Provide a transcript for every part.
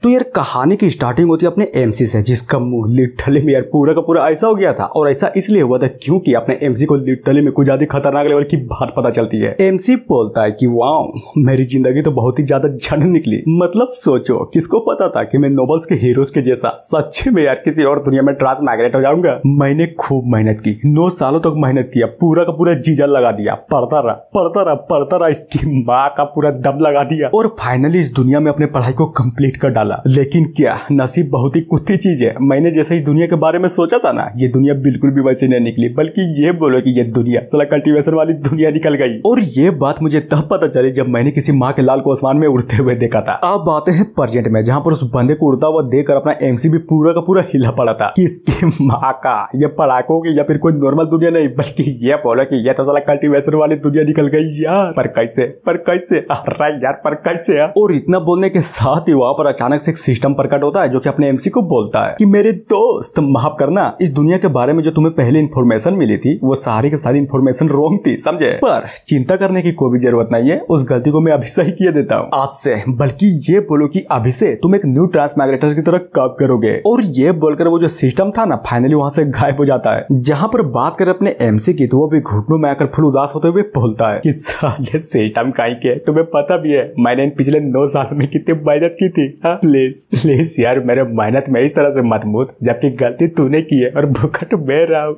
तो यार कहानी की स्टार्टिंग होती है अपने एमसी से, जिसका मुंह लिटरली में यार पूरा का पूरा ऐसा हो गया था। और ऐसा इसलिए हुआ था क्योंकि अपने एमसी को लिटरली में कुछ ज्यादा खतरनाक लेवल की बात पता चलती है। एमसी बोलता है कि वाह मेरी जिंदगी तो बहुत ही ज्यादा झंड निकली। मतलब सोचो किसको पता था कि मैं नोबल्स के हीरोज के जैसा सच्चे में यार किसी और दुनिया में ट्रांसमाइग्रेट हो जाऊंगा। मैंने खूब मेहनत की, 9 सालों तक मेहनत किया, पूरा का पूरा जीजा लगा दिया, पढ़ता रहा, इसकी माँ का पूरा दम लगा दिया और फाइनली इस दुनिया में अपने पढ़ाई को कंप्लीट कर डाला। लेकिन क्या नसीब बहुत ही कुत्ती चीज है। मैंने जैसे इस दुनिया के बारे में सोचा था ना, ये दुनिया बिल्कुल भी वैसे नहीं निकली, बल्कि ये बोलो कि ये दुनिया साला कल्टीवेशन वाली दुनिया निकल गई। और ये बात मुझे तब पता चली जब मैंने किसी माँ के लाल को आसमान में उड़ते हुए देखा था। अब आते हैं प्रेजेंट में, जहाँ पर उस बंदे को उड़ता हुआ देखकर अपना एमसी भी पूरा का पूरा हिला पड़ा था कि इसकी माँ का ये पढ़ाकों की या फिर कोई नॉर्मल दुनिया नहीं, बल्कि ये बोलो कि ये तो साला कल्टीवेशन वाली दुनिया निकल गई यार। पर कैसे यार पर कैसे यार। और इतना बोलने के साथ ही वहाँ पर अचानक से एक सिस्टम प्रकट होता है जो कि अपने एमसी को बोलता है कि मेरे दोस्त माफ करना, इस दुनिया के बारे में जो तुम्हें पहले इन्फॉर्मेशन मिली थी वो सारी की सारी इन्फॉर्मेशन रॉन्ग थी, समझे। पर चिंता करने की कोई भी जरूरत नहीं है, उस गलती को मैं अभी सही किए देता हूँ आज से। बल्कि ये बोलो कि अभी से तुम एक न्यू ट्रांसमाइग्रेटर की तरह काम करोगे। और ये बोलकर वो जो सिस्टम था ना फाइनली वहाँ से गायब हो जाता है। जहाँ पर बात कर अपने एमसी की तो वो भी घुटनों में आकर फुल उदास होते हुए बोलता है कि साले सिस्टम काहे के, तुम्हें पता भी है मैंने पिछले 9 साल में कितनी मेहनत की थी। प्लीज यार मेरे मेहनत में इस तरह से मत मूत, जबकि गलती तूने की है और भूखा तो मैं रहा हूँ।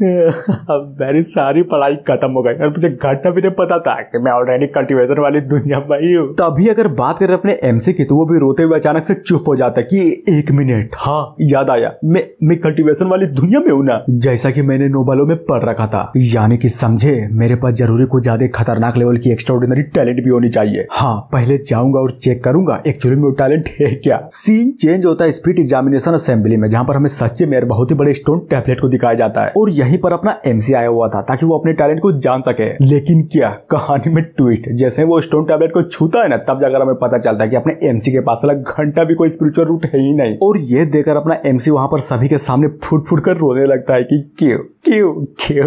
अब मेरी सारी पढ़ाई खत्म हो गई और मुझे घंटा भी नहीं पता था कि मैं ऑलरेडी कल्टीवेशन वाली दुनिया में ही हूँ। तभी अगर बात करें अपने एमसी की तो वो भी रोते हुए अचानक से चुप हो जाता है कि 1 मिनट, हाँ याद आया, मैं कल्टीवेशन वाली दुनिया में हूँ ना, जैसा कि मैंने नोबलों में पढ़ रखा था। यानी कि समझे मेरे पास जरूरी कुछ ज्यादा खतरनाक लेवल की एक्स्ट्राऑर्डिनरी टैलेंट भी होनी चाहिए। हाँ पहले जाऊंगा और चेक करूंगा एक्चुअली में वो टैलेंट है क्या। सीन चेंज होता है स्पिरिट एग्जामिनेशन असेंबली में, जहाँ पर हमें सच्चे में बहुत ही बड़े स्टोन टैबलेट को दिखाया जाता है और यहीं पर अपना एमसी आया हुआ था ताकि वो अपने टैलेंट को जान सके। लेकिन क्या कहानी में ट्विस्ट, जैसे वो स्टोन टैबलेट को छूता है ना तब जाकर हमें पता चलता है कि अपने एमसी के पास अलग घंटा भी कोई स्पिरिचुअल रूट है ही नहीं। और ये देखकर अपना एमसी वहां पर सभी के सामने फुट फुट कर रोने लगता है कि क्यों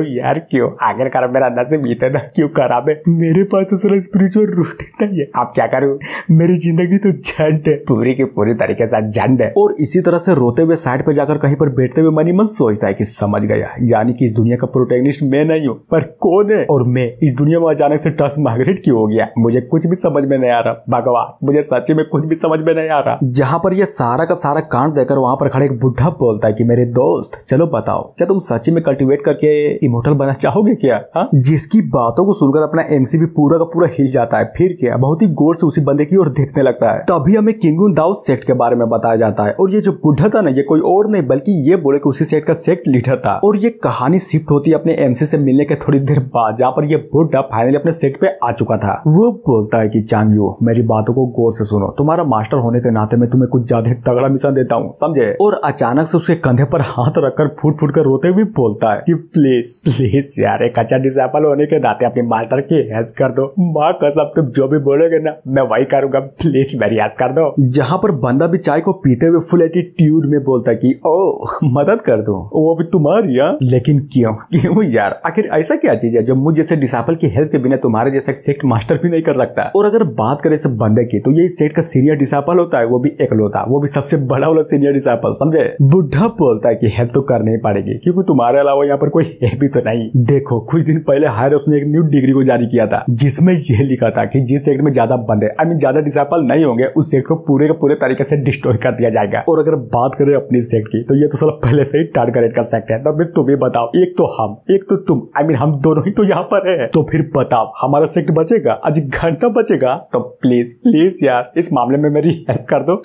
यार क्यों, आखिरकार मेरा नसीब इतना क्यों खराब है, मेरे पास तो सारा स्पिरिचुअल रूट नहीं है, आप क्या करूं, मेरी जिंदगी तो झंड है, पूरी की पूरी तरीके से झंड है। और इसी तरह से रोते हुए साइड पे जाकर कहीं पर बैठते हुए मन ही मन सोचता है कि समझ गया, यानी कि इस दुनिया का प्रोटैगनिस्ट मैं नहीं हूँ, पर कौन है और मैं इस दुनिया में अचानक से ट्रांसमाइग्रेट क्यों हो गया, मुझे कुछ भी समझ में नहीं आ रहा। भगवान मुझे सच्ची में कुछ भी समझ में नहीं आ रहा। जहाँ पर यह सारा का सारा कांड देकर वहां पर खड़े एक बुढ़ा बोलता है कि मेरे दोस्त चलो बताओ, क्या तुम सच्ची में कल्टीवेट करके इमोर्टल बनना चाहोगे क्या। हाँ जिसकी बातों को सुनकर अपना एमसी भी पूरा का पूरा हिल जाता है। फिर क्या बहुत ही गौर से उसी बंदे की ओर देखने लगता है। तभी हमें किंगुन दाऊ सेक्ट के बारे में बताया जाता है और ये जो बुढ़ा था ना ये कोई और नहीं बल्कि ये बोले कि उसी सेक्ट का सेक्ट लीडर था। और ये कहानी शिफ्ट होती है अपने एमसी से मिलने के थोड़ी देर बाद, जहाँ पर ये बुढ़ा फाइनली अपने सेक्ट पे आ चुका था। वो बोलता है कि चांगयू मेरी बातों को गौर से सुनो, तुम्हारा मास्टर होने के नाते मैं तुम्हें कुछ ज्यादा तगड़ा मिशन देता हूँ, समझे। और अचानक से उसके कंधे पर हाथ रखकर फुट फुट कर रोते हुए बोलता है कि प्लीज यार एक अच्छा डिसाइपल होने के नाते अपने मास्टर की हेल्प कर दो, माँ कसम तुम जो भी बोलोगे ना मैं वही करूंगा, प्लीज मेरी हेल्प कर दो। जहाँ पर बंदा भी चाय को पीते हुए फुल एटीट्यूड में बोलता है कि ओ मदद कर दो, वो भी तुम्हारी। लेकिन क्यों यार, आखिर ऐसा क्या चीज है जो मुझ जैसे डिसाइपल की हेल्प के बिना तुम्हारे जैसा सेक्ट मास्टर भी नहीं कर सकता। और अगर बात करें इस बंदे की तो ये सेक्ट का सीनियर डिसाइपल होता है, वो भी एकलौता, वो भी सबसे बड़ा वाला सीनियर डिसाइपल, समझे। बुढ़ा बोलता है कि हेल्प तो करनी ही पड़ेगी क्योंकि तुम्हारे अलावा यहाँ पर कोई है भी तो नहीं। देखो कुछ दिन पहले हायर ऑप्स ने एक न्यू डिग्री को जारी किया था जिसमें यह लिखा था कि जिस सेक्ट में ज्यादा बंदे ज्यादा डिसाइपल नहीं होंगे उस सेक्ट को पूरे के पूरे तरीके से डिस्ट्रॉय कर दिया जाएगा। और अगर बात करें अपनी सेक्ट की तो ये तो साला पहले से ही टारगेट का सेक्ट है। तो फिर तुम ही बताओ, एक तो हम एक तो तुम, हम दोनों ही तो यहाँ पर है, तो फिर बताओ हमारा सेक्ट बचेगा, आज घंटा बचेगा। तो प्लीज यार इस मामले में मेरी हेल्प कर दो।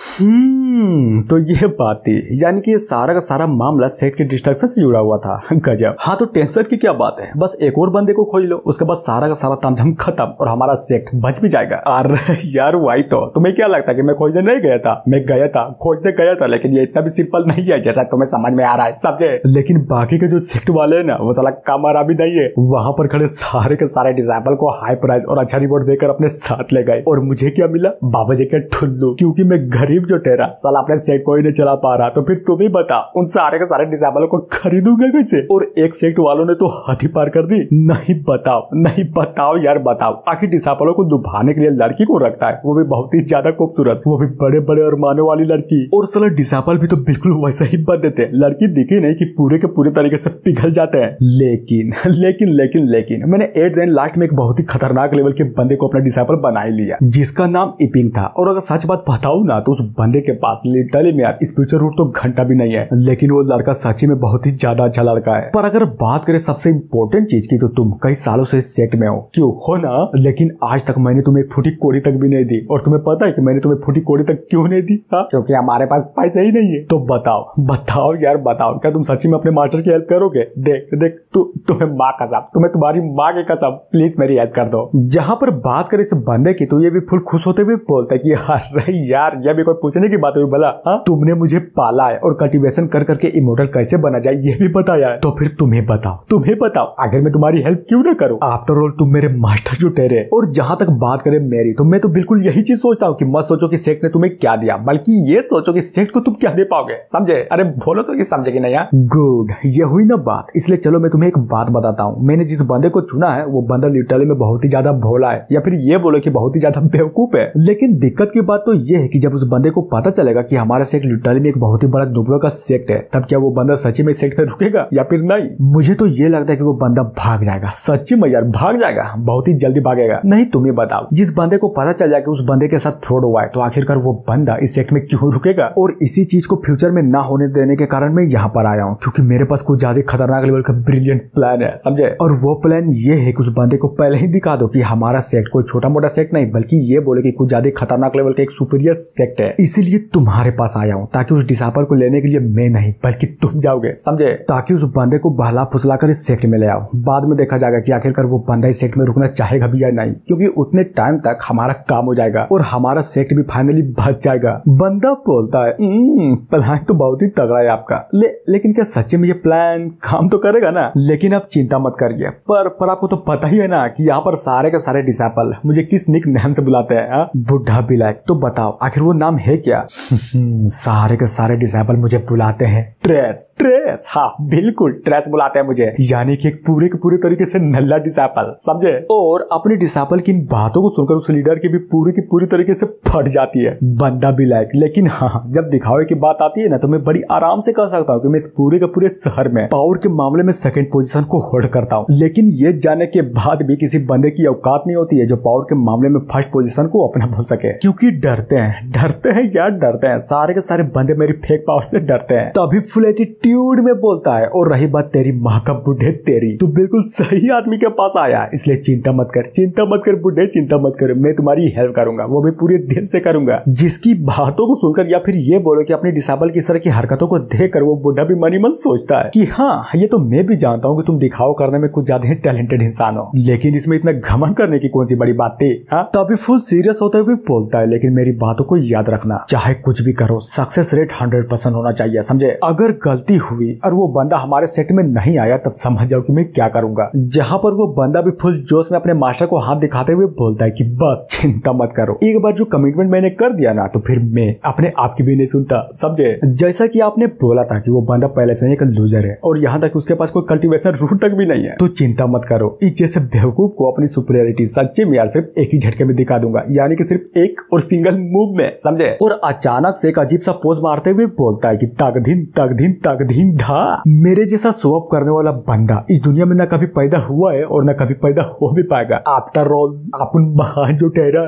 तो ये बात थी, यानी कि ये सारा का सारा मामला सेक्ट के डिस्ट्रक्शन से जुड़ा हुआ था। गजब। हाँ तो टेंशन की क्या बात है, बस एक और बंदे को खोज लो, उसके बाद सारा का सारा तामझाम खत्म और हमारा सेक्ट बच भी जाएगा। अरे यार वही तो, तुम्हें क्या लगता है कि मैं खोजने नहीं गया था, मैं गया था, खोजने गया था, लेकिन ये इतना भी सिंपल नहीं है जैसा तुम्हें समझ में आ रहा है, समझे। लेकिन बाकी के जो सेक्ट वाले है ना वो साला कामयाबी भी नहीं है। वहां पर खड़े सारे के सारे डिसाइपल को हाई प्राइस और अच्छा रिवॉर्ड देकर अपने साथ ले गए। और मुझे क्या मिला, बाबा जी के ठुल्लू, क्योंकि मैं गरीब जो ठहरा, साला अपने सेक्ट को ही नहीं चला पा रहा। तो फिर तुम ही बता उन सारे के सारे डिसाइपलों को खरीदूंगा कैसे। और एक सेक्ट वालों ने तो हद ही पार कर दी। नहीं बताओ यार बताओ, आखिर डिसाइपलों को लुभाने के लिए लड़की को रखता है, वो भी बहुत ही ज्यादा खूबसूरत, वो भी बड़े बड़े और मारने वाली लड़की। और साला डिसेबल भी तो बिल्कुल वैसा ही बन देते हैं, लड़की दिखी नहीं कि पूरे के पूरे तरीके से पिघल जाते हैं। लेकिन लेकिन लेकिन लेकिन मैंने एट द एंड लास्ट में एक बहुत ही खतरनाक लेवल के बंदे को अपना डिसेबल बना ही लिया, जिसका नाम इपिंग था। और अगर सच बात बताऊं ना तो उस बंदे के पास लिटरली में यार स्पिरिचुअल रूट तो घंटा भी नहीं है, लेकिन वो लड़का सच्ची में बहुत ही ज्यादा अच्छा लड़का है। पर अगर बात करें सबसे इंपॉर्टेंट चीज की, तो तुम कई सालों से इस सेट में हो, क्यों हो ना, लेकिन आज तक मैंने तुम्हें फूटी कोड़ी तक भी नहीं दी। और तुम्हें पता है कि मैंने तुम्हें फूटी कोड़ी तक क्यों नहीं दी? क्योंकि हमारे पास पैसे ही नहीं है। तो बताओ बताओ यार बताओ, क्या तुम सच्ची में अपने मास्टर की हेल्प करोगे? देख देख तुम्हें माँ कसम, तुम्हें तुम्हारी माँ की कसम, प्लीज मेरी हेल्प कर दो। जहाँ पर बात करें इस बंदे की, तो ये भी फुल खुश होते हुए बोलता है कि अरे यार ये भी कोई पूछने की बात हुई भला? तुमने मुझे पाला है और कल्टीवेशन कर करके इमोर्टल कैसे बना जाए ये भी बताया है, तो फिर तुम्हें बताओ अगर मैं तुम्हारी हेल्प क्यों ना करूं? आफ्टर ऑल तुम मेरे मास्टर जो ठहरे। और जहां तक बात करें मेरी, तो मैं तो बिल्कुल यही चीज सोचता हूँ कि मत सोचो कि सेक्ट ने तुम्हें क्या दिया, बल्कि ये सोचो कि सेक्ट को तुम क्या दे पाओगे। समझे? अरे बोलो तो कि समझे कि नहीं यार? गुड, ये हुई ना बात। इसलिए चलो मैं तुम्हें एक बात बताता हूँ। मैंने जिस बंदे को चुना है वो बंदा लिटरली में बहुत ही ज्यादा भोला है, या फिर ये बोलो कि बहुत ही ज्यादा बेवकूफ है। लेकिन दिक्कत की बात तो ये है कि जब उस बंदे को पता चलेगा कि हमारा सेक्ट लिटरली में एक बहुत ही बड़ा दुबलों का सेक्ट है, तब क्या वो बंदा सच्ची में सेक्ट में रुकेगा या फिर नहीं? मुझे तो ये लगता है कि वो बंदा भाग जाएगा, सच्ची में यार भाग जाएगा, बहुत ही जल्दी भागेगा। नहीं तुम ही बताओ, जिस बंदे को पता चल जाए कि उस बंदे के साथ फ्रॉड हुआ है, तो आखिरकार वो बंदा इस सेक्ट में क्यों रुकेगा? और इसी चीज को फ्यूचर में ना होने देने के कारण मैं यहाँ पर आया हूँ, क्योंकि मेरे पास कुछ ज्यादा खतरनाक लेवल का ब्रिलियंट प्लान है, समझे? और वो प्लान ये है कि उस बंदे को पहले ही दिखा दो कि हमारा सेक्ट कोई छोटा मोटा सेक्ट नहीं, बल्कि ये बोले कि कुछ ज्यादा खतरनाक लेवल का एक सुपीरियर सेक्ट है। इसीलिए तुम्हारे पास आया हूँ, ताकि उस डिसेबल को लेने के लिए मैं नहीं बल्कि तुम जाओगे, समझे? ताकि उस बंदे को बहला फुसला कर इस सेक्ट में ले आओ। बाद में देखा जाएगा कि आखिरकार वो बंदा इस सेक्ट में रुकना चाहेगा भी या नहीं, क्योंकि उतने टाइम तक हमारा काम हो जाएगा और हमारा सेक्ट भी फाइनली बच जाएगा। बंदा बोलता है प्लान तो बहुत ही तगड़ा है आपका, लेकिन क्या सच्ची में ये प्लान काम तो करेगा ना? लेकिन आप चिंता मत करिए। पर आपको तो पता ही है ना कि यहाँ पर सारे के सारे डिसेबल मुझे किस निक नाम से बुलाते हैं? बुढ़ा बिलाक। तो बताओ आखिर वो नाम है क्या? सारे के सारे डिसेबल मुझे बुलाते हैं ट्रेस। हाँ बिल्कुल ट्रेस बुलाते हैं मुझे, यानी कि एक पूरे के पूरे तरीके से नल्ला डिसेबल, समझे? और अपने डिसेबल की इन बातों को सुनकर उस लीडर की भी पूरी की पूरी तरीके से फट जाती है बंदा बिलाक। लेकिन हाँ, जब दिखावे की बात आती है ना, तो मैं बड़ी आराम से कह सकता हूँ कि मैं इस पूरे के पूरे शहर में पावर के मामले में सेकंड पोजीशन को होल्ड करता हूँ। लेकिन ये जानने के बाद भी किसी बंदे की औकात नहीं होती है जो पावर के मामले में फर्स्ट पोजीशन को अपना बोल सके, क्योंकि डरते हैं यार, डरते हैं। सारे के सारे बंदे मेरी फेक पावर से डरते हैं। तभी फुल एटीट्यूड में बोलता है, और रही बात तेरी माँ का बुढ़े तेरी, तू बिल्कुल सही आदमी के पास आया, इसलिए चिंता मत कर बुढ़े, चिंता मत कर, मैं तुम्हारी हेल्प करूंगा, वो भी पूरे दिल से करूंगा। जिसकी बातों को सुनकर या फिर ये बोलो कि अपने डिसेबल की इस तरह की हरकतों को देखकर वो बुढ़ा भी मनी मन सोचता है कि हाँ, ये तो मैं भी जानता हूँ कि तुम दिखाओ करने में कुछ ज्यादा ही टैलेंटेड इंसान हो, लेकिन इसमें इतना घमंड करने की कौन सी बड़ी बात थी? तभी फुल सीरियस होते हुए बोलता है, लेकिन मेरी बातों को याद रखना, चाहे कुछ भी करो सक्सेस रेट 100% होना चाहिए, समझे? अगर गलती हुई और वो बंदा हमारे सेट में नहीं आया, तब समझ जाओ कि मैं क्या करूंगा। जहाँ पर वो बंदा भी फुल जोश में अपने मास्टर को हाथ दिखाते हुए बोलता है कि बस चिंता मत करो, एक बार जो कमिटमेंट मैंने कर दिया ना, तो फिर मैं अपने आप की भी नहीं सुनता, समझे? जैसा कि आपने बोला था कि वो बंदा पहले से एक लूजर है और यहाँ तक उसके पास कोई कल्टीवेशन रूट तक भी नहीं है, तो चिंता मत करो, इस जैसे बेवकूफ को अपनी सुपीरियरिटी सच्चे में यार सिर्फ एक ही झटके में दिखा दूंगा, यानी कि सिर्फ एक और सिंगल मूव में, समझे? और अचानक से एक अजीब सा पोज मारते हुए बोलता है कि तक दिन धा। मेरे जैसा शो अप करने वाला बंदा इस दुनिया में ना कभी पैदा हुआ है और ना कभी पैदा हो भी पाएगा। आफ्टर ऑल अपन बहान जो ठहरा।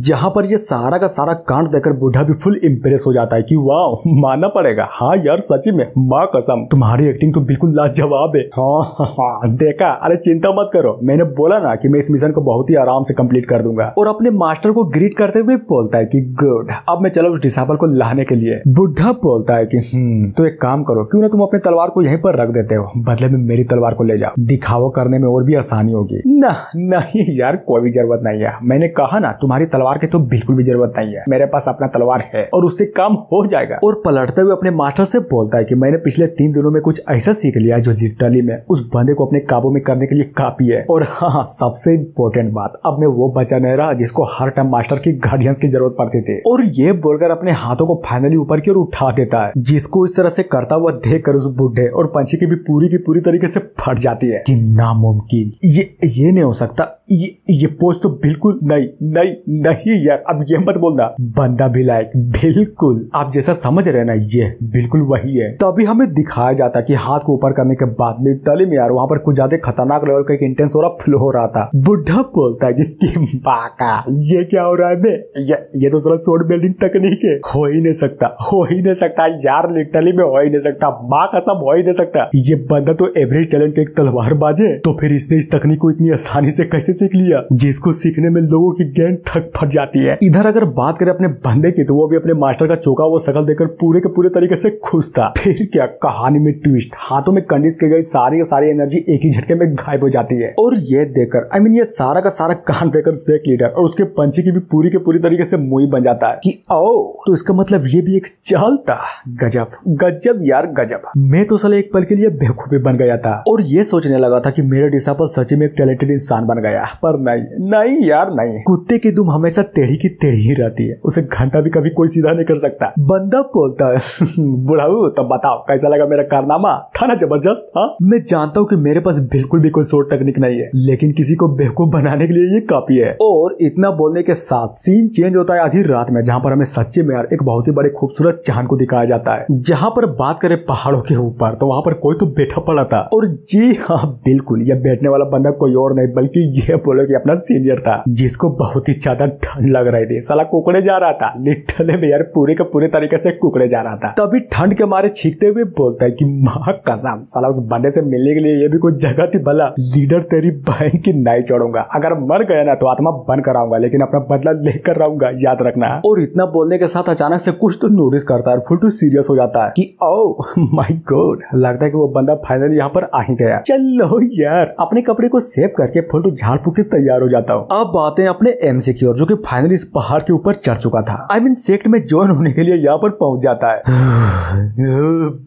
जहाँ पर ये सारा का सारा कांड देखकर बूढ़ा भी फुल इम्प्रेस हो जाता है कि वाह, मानना पड़ेगा, हाँ यार सच्ची में माँ कसम तुम्हारी एक्टिंग तो बिल्कुल लाजवाब है। हाँ देखा, अरे चिंता मत करो, मैंने बोला ना कि मैं इस मिशन को बहुत ही आराम से कंप्लीट कर दूंगा। और अपने मास्टर को ग्रीट करते हुए बोलता है कि गुड, अब मैं चलो उस डिसेबल को लाने के लिए। बुढ़ा बोलता है कि तो एक काम करो, क्यों ना तुम अपने तलवार को यहीं पर रख देते हो, बदले में मेरी तलवार को ले जाओ, दिखावा करने में और भी आसानी होगी। नहीं यार, कोई भी जरूरत नहीं है, मैंने कहा ना तुम्हारी तलवार की तो बिल्कुल भी जरूरत नहीं है, मेरे पास अपना तलवार है और उससे काम हो जाएगा। और पलटते हुए अपने मास्टर से बोलता है कि मैंने पिछले 3 दिनों में कुछ ऐसा सीख लिया जो लिटरली में उस बंदे को अपने काबू में करने के लिए काफी है। और हाँ, सबसे इम्पोर्टेंट बात, अब मैं वो बचा नहीं रहा जिसको हर टाइम मास्टर की गार्डियंस की जरूरत पड़ती थी। और ये बोलकर अपने हाथों को फाइनली ऊपर की ओर उठा देता है, जिसको इस तरह से करता हुआ देखकर उस बुढ़े और पंछी की भी पूरी तरीके से फट जाती है कि नामुमकिन, ये नहीं हो सकता। ये पोस्ट तो बिल्कुल नहीं नहीं नहीं यार, अब ये मत बोलना। बंदा भी लाइक बिल्कुल आप जैसा समझ रहे ना, ये बिल्कुल वही है। तभी हमें दिखाया जाता कि हाथ को ऊपर करने के बाद लिटरली में यार वहां पर कुछ ज्यादा खतरनाक लेवल का एक इंटेंस हो रहा फ्लो हो रहा था। बुढ़ा बोलता है जिसकी बाका ये क्या हो रहा है बे, ये तो साला स्वॉर्ड बिल्डिंग तकनीक है, हो ही नहीं सकता, हो ही नहीं सकता यार, लिटरली में हो ही नहीं सकता, माँ कसम हो ही नहीं सकता। ये बंदा तो एवरेज टैलेंट का एक तलवारबाज है, तो फिर इसने इस तकनीक को इतनी आसानी से कैसे सीख लिया, जिसको सीखने में लोगों की गेंद ठक फट जाती है। इधर अगर बात करें अपने बंदे की, तो वो भी अपने मास्टर का चौका वो शकल देखकर पूरे के पूरे तरीके से खुश था। फिर क्या कहानी में ट्विस्ट, हाथों में कंडीस की गई सारी की सारी एनर्जी एक ही झटके में गायब हो जाती है। और ये देखकर आई मीन ये सारा का सारा कांड देखकर सेक लीडर और उसके पंछी की भी पूरी के पूरी तरीके से मुंह बन जाता है कि ओ तो इसका मतलब ये भी एक चाल था। गजब गजब यार गजब। मैं तो साले एक पल के लिए बेवकूफी बन गया था और ये सोचने लगा था कि मेरा डिसाइपल सच में एक टैलेंटेड इंसान बन गया, पर नहीं नहीं यार नहीं। कुत्ते की दुम हमेशा टेढ़ी की टेढ़ी ही रहती है, उसे घंटा भी कभी कोई सीधा नहीं कर सकता। बंदा बोलता है बुढ़ाऊ तो बताओ कैसा लगा मेरा कारनामा, था ना जबरदस्त। हाँ मैं जानता हूँ कि मेरे पास बिल्कुल भी कोई शॉर्ट टेक्निक नहीं है, लेकिन किसी को बेवकूफ बनाने के लिए ये काफी है। और इतना बोलने के साथ सीन चेंज होता है आधी रात में, जहाँ पर हमें सच्चे में यार एक बहुत ही बड़े खूबसूरत चांद को दिखाया जाता है। जहाँ पर बात करें पहाड़ों के ऊपर, तो वहाँ पर कोई तो बैठा पड़ा था। और जी हाँ बिल्कुल, यह बैठने वाला बंदा कोई और नहीं बल्कि ये बोलो कि अपना सीनियर था, जिसको बहुत ही ज्यादा ठंड लग रही थी। साला कुकड़े जा रहा था, लिटरली में यार पूरे के पूरे तरीके से कुकड़े जा रहा था। तभी ठंड के मारे छींकते हुए बोलता है कि माँ कसम साला उस बंदे से मिलने के लिए ये भी कोई जगह थी भला। लीडर तेरी बहन की नहीं छोड़ूंगा, अगर मर गया ना तो आत्मा बन कर आऊंगा, लेकिन अपना बदला लेकर रहूंगा, याद रखना। और इतना बोलने के साथ अचानक से कुछ तो नोटिस करता है, फुल टू सीरियस हो जाता है कि ओह माय गॉड, लगता है कि वो बंदा फाइनली यहाँ पर आ ही गया। चलो यार अपने कपड़े को सेव करके फुल टू झाड़ फूक तैयार हो जाता हूँ। अब बातें अपने एमसी की ओर, जो कि फाइनली इस पहाड़ के ऊपर चढ़ चुका था। आई मीन सेक्ट में ज्वाइन होने के लिए यहाँ पर पहुंच जाता है।